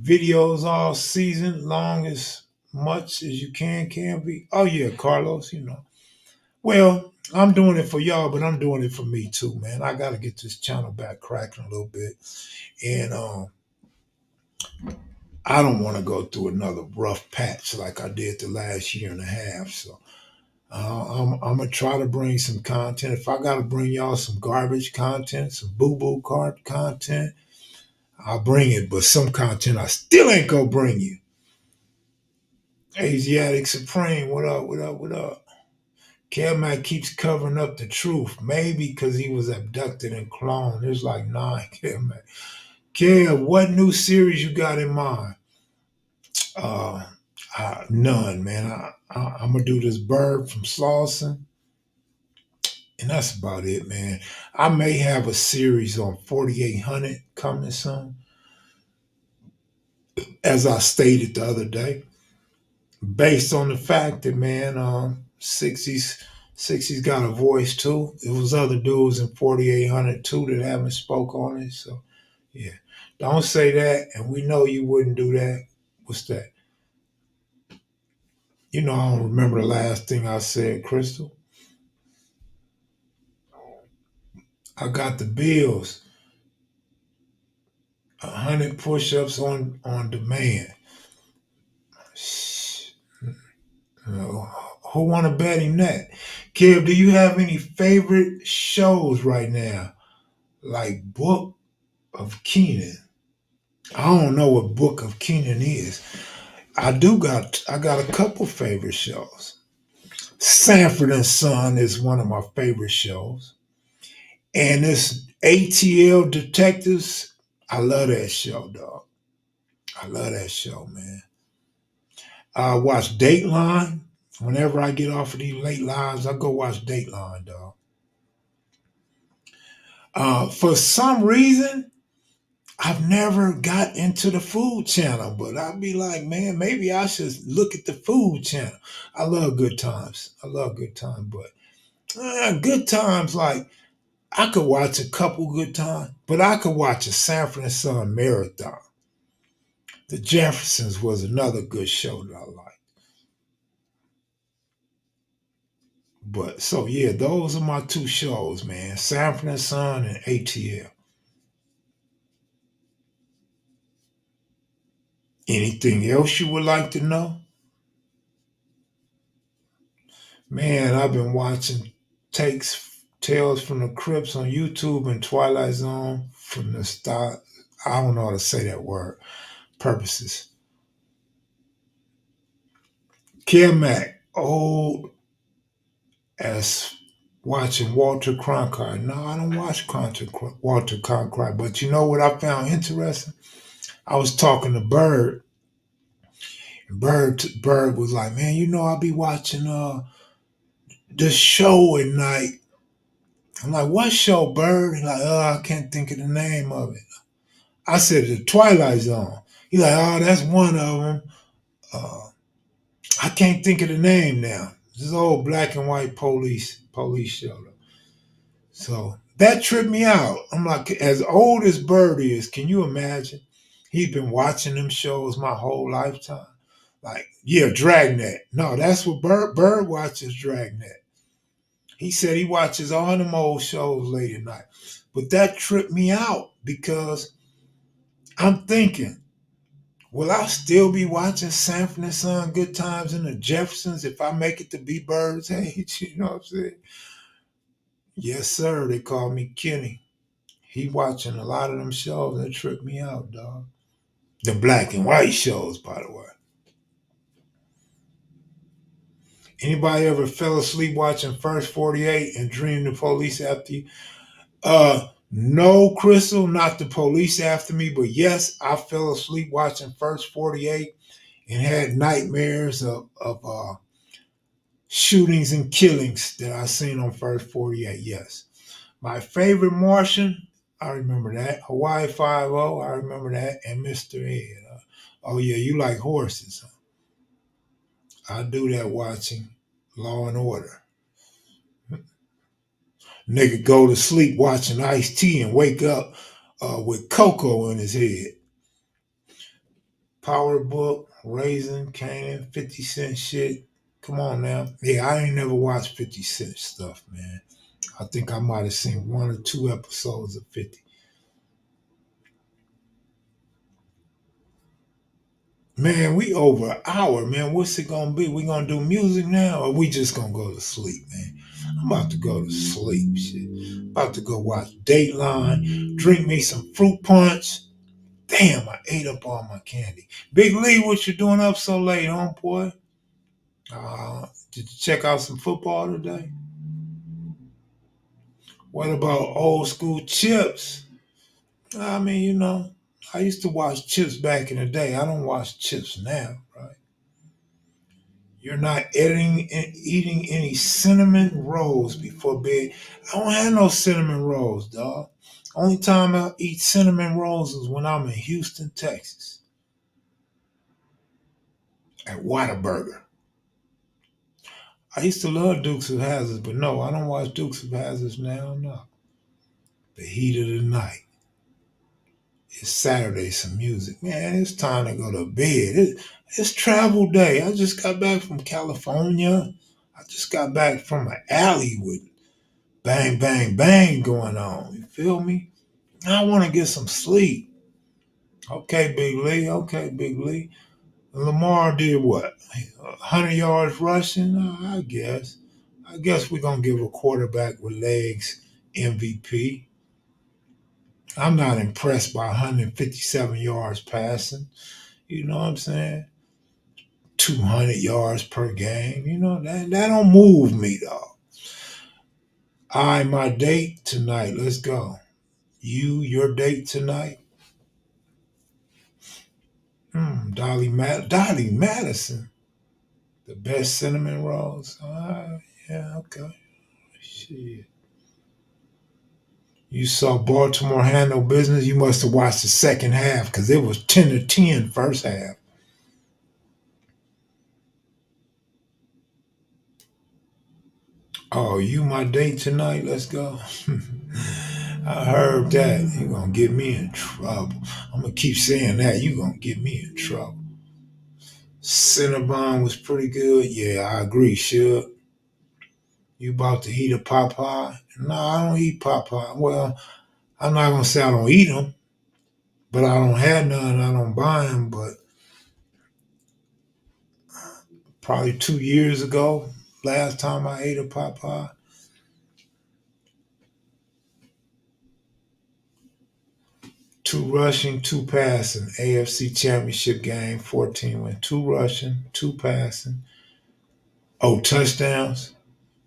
Videos all season long as much as you can be. Oh yeah, Carlos, you know. Well, I'm doing it for y'all, but I'm doing it for me too, man. I gotta get this channel back cracking a little bit. And I don't want to go through another rough patch like I did the last year and a half. So I'm gonna try to bring some content. If I gotta bring y'all some garbage content, some boo boo card content, I'll bring it. But some content I still ain't gonna bring you. Asiatic Supreme, what up? What up? What up? Kelmac keeps covering up the truth, maybe because he was abducted and cloned. There's like 9 Kelmac. Kev, what new series you got in mind? Uh, None, man. I'm gonna do this bird from Slauson, and that's about it, man. I may have a series on 4800 coming soon, as I stated the other day, based on the fact that man, 60s got a voice too. There was other dudes in 4800 too that haven't spoke on it. So yeah, don't say that, and we know you wouldn't do that. What's that? You know, I don't remember the last thing I said, Crystal. I got the bills. 100 push-ups on demand. Uh, who want to bet him that? Kev, do you have any favorite shows right now? Like Book of Keenan. I don't know what Book of Keenan is. I got a couple favorite shows. Sanford and Son is one of my favorite shows. And this ATL Detectives, I love that show, dog. I love that show, man. I watch Dateline. Whenever I get off of these late lives, I go watch Dateline, dog. For some reason, I've never got into the food channel, but I'd be like, man, maybe I should look at the food channel. I love good times. I love good times, but good times, like I could watch a couple good times, but I could watch a Sanford and Son marathon. The Jeffersons was another good show that I liked. But so yeah, those are my two shows, man. Sanford and Son and ATL. Anything else you would like to know? Man, I've been watching takes Tales from the Crypts on YouTube and Twilight Zone from the start. I don't know how to say that word. Purposes. Mac, old as watching Walter Cronkite. No, I don't watch Walter Cronkite. But you know what I found interesting? I was talking to Bird. And Bird was like, man, you know, I'll be watching the show at night. I'm like, what show, Bird? He's like, oh, I can't think of the name of it. I said, The Twilight Zone. He's like, oh, that's one of them. Uh, I can't think of the name now. This old black and white police show. So that tripped me out. I'm like, as old as Bird is, can you imagine? He's been watching them shows my whole lifetime. Like, yeah, Dragnet. No, that's what Bird watches Dragnet. He said he watches all them old shows late at night. But that tripped me out because I'm thinking, will I still be watching Sanford and Son, Good Times, and the Jeffersons if I make it to be Bird's age? You know what I'm saying? Yes, sir. They call me Kenny. He watching a lot of them shows that trip me out, dog. The black and white shows, by the way. Anybody ever fell asleep watching First 48 and dreamed the police after you? No, Crystal, not the police after me, but yes, I fell asleep watching First 48 and had nightmares of shootings and killings that I seen on First 48. Yes. My favorite Martian, I remember that. Hawaii 5-0, I remember that. And Mr. Ed. Oh, yeah, you like horses. Huh? I do that watching Law and Order. Nigga go to sleep watching Ice T and wake up with cocoa in his head. Power Book, Raisin, Canaan, 50 Cent shit. Come on now. Yeah, I ain't never watched 50 Cent stuff, man. I think I might have seen one or two episodes of 50. Man, we over an hour, man. What's it gonna be? We gonna do music now, or we just gonna go to sleep, man? I'm about to go to sleep, shit. About to go watch Dateline, drink me some fruit punch. Damn, I ate up all my candy. Big Lee, what you doing up so late, homeboy? Did you check out some football today? What about old school chips? I mean, I used to watch chips back in the day. I don't watch chips now, right? You're not eating any cinnamon rolls before bed. I don't have no cinnamon rolls, dog. Only time I eat cinnamon rolls is when I'm in Houston, Texas, at Whataburger. I used to love Dukes of Hazzards, but no, I don't watch Dukes of Hazzards now. No, the heat of the night. It's Saturday, some music. Man, it's time to go to bed. It's travel day. I just got back from California. I just got back from an alley with bang, bang, bang going on. You feel me? I want to get some sleep. Okay, Big Lee. Okay, Big Lee. Lamar did what? 100 yards rushing? I guess. I guess we're going to give a quarterback with legs MVP. I'm not impressed by 157 yards passing. You know what I'm saying? 200 yards per game. That don't move me, though. All right, my date tonight. Let's go. Your date tonight? Dolly Madison. The best cinnamon rolls. Yeah, okay. Shit. You saw Baltimore handle business. You must have watched the second half because it was 10-10 first half. Oh, you my date tonight? Let's go. I heard that. You're going to get me in trouble. I'm going to keep saying that. You're going to get me in trouble. Cinnabon was pretty good. Yeah, I agree, sure. You about to eat a Popeye? No, I don't eat Popeye. Well, I'm not going to say I don't eat them, but I don't have none. I don't buy them. But probably 2 years ago, last time I ate a Popeye. Two rushing, two passing. AFC Championship game, 14 win. Two rushing, two passing. Oh, touchdowns,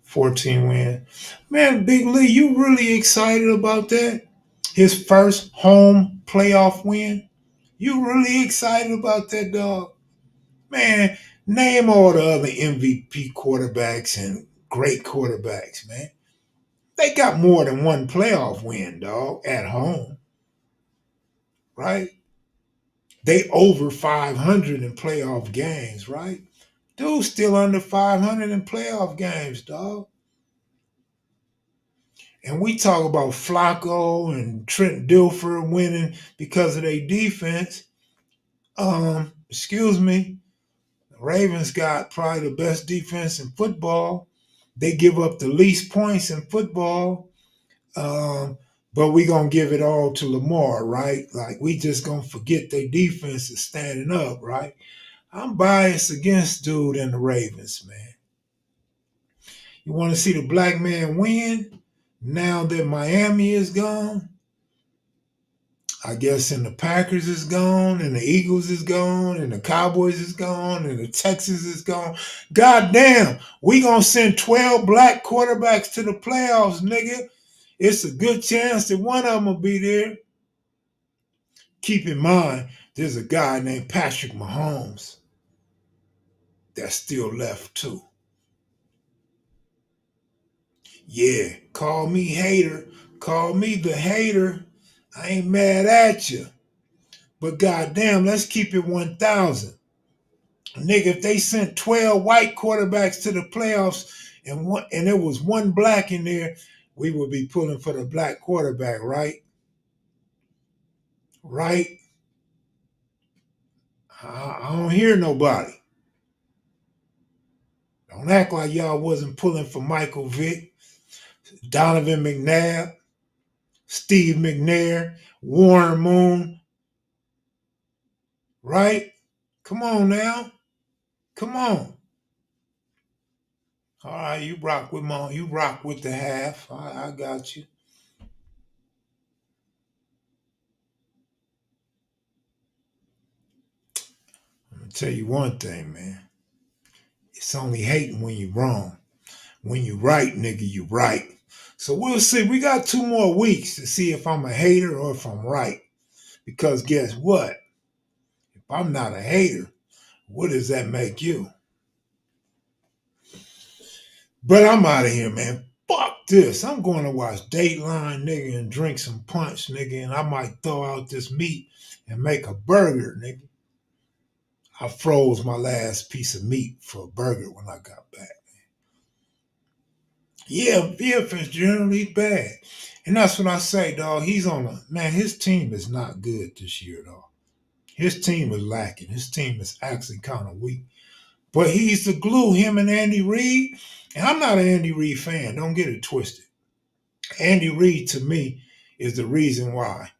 14 win. Man, Big Lee, you really excited about that? His first home playoff win? You really excited about that, dog? Man, name all the other MVP quarterbacks and great quarterbacks, man. They got more than one playoff win, dog, at home, right? They over 500 in playoff games, right? Dude, still under 500 in playoff games, dog. And we talk about Flacco and Trent Dilfer winning because of their defense. Excuse me, the Ravens got probably the best defense in football. They give up the least points in football. Um, but we gonna give it all to Lamar, right? Like we just gonna forget their defense is standing up, right? I'm biased against dude and the Ravens, man. You want to see the black man win? Now that Miami is gone, I guess, and the Packers is gone, and the Eagles is gone, and the Cowboys is gone, and the Texans is gone. God damn, we gonna send 12 black quarterbacks to the playoffs, nigga. It's a good chance that one of them will be there. Keep in mind, there's a guy named Patrick Mahomes that's still left too. Yeah, call me hater. Call me the hater. I ain't mad at you. But goddamn, let's keep it 1,000. Nigga, if they sent 12 white quarterbacks to the playoffs and there was one black in there, we would be pulling for the black quarterback, right? Right? I don't hear nobody. Don't act like y'all wasn't pulling for Michael Vick, Donovan McNabb, Steve McNair, Warren Moon, right? Come on now. Come on. All right, you rock with the half. I got you. I'm gonna tell you one thing, man. It's only hating when you're wrong. When you right, nigga, you right. So we'll see. We got 2 more weeks to see if I'm a hater or if I'm right. Because guess what? If I'm not a hater, what does that make you? But I'm out of here, man. Fuck this. I'm going to watch Dateline, nigga, and drink some punch, nigga, and I might throw out this meat and make a burger, nigga. I froze my last piece of meat for a burger when I got back. Yeah, Fitzgerald, he's bad. And that's what I say, dog. He's on a man, his team is not good this year, dog. His team is lacking. His team is actually kind of weak. But he's the glue, him and Andy Reid. And I'm not an Andy Reid fan. Don't get it twisted. Andy Reid, to me, is the reason why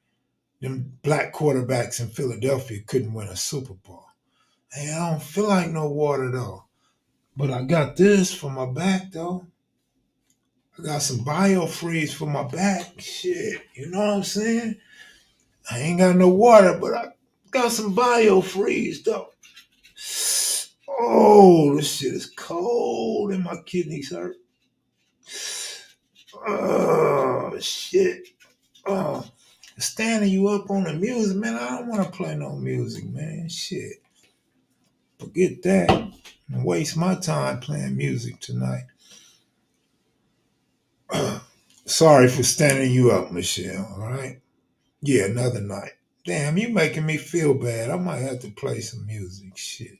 them black quarterbacks in Philadelphia couldn't win a Super Bowl. Hey, I don't feel like no water, though. But I got this for my back, though. I got some biofreeze for my back. Shit, you know what I'm saying? I ain't got no water, but I got some biofreeze, though. Oh, this shit is cold and my kidneys hurt. Oh, shit. Oh, standing you up on the music, man. I don't want to play no music, man. Shit. Forget that. And waste my time playing music tonight. Sorry for standing you up, Michelle. All right. Yeah, another night. Damn, you making me feel bad. I might have to play some music. Shit.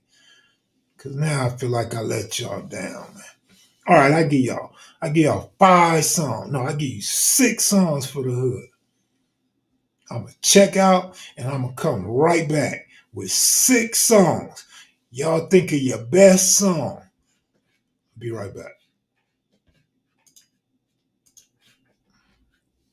Cause now I feel like I let y'all down, man. All right, I give y'all 5 songs. No, I give you 6 songs for the hood. I'm gonna check out and I'm gonna come right back with 6 songs. Y'all think of your best song. Be right back.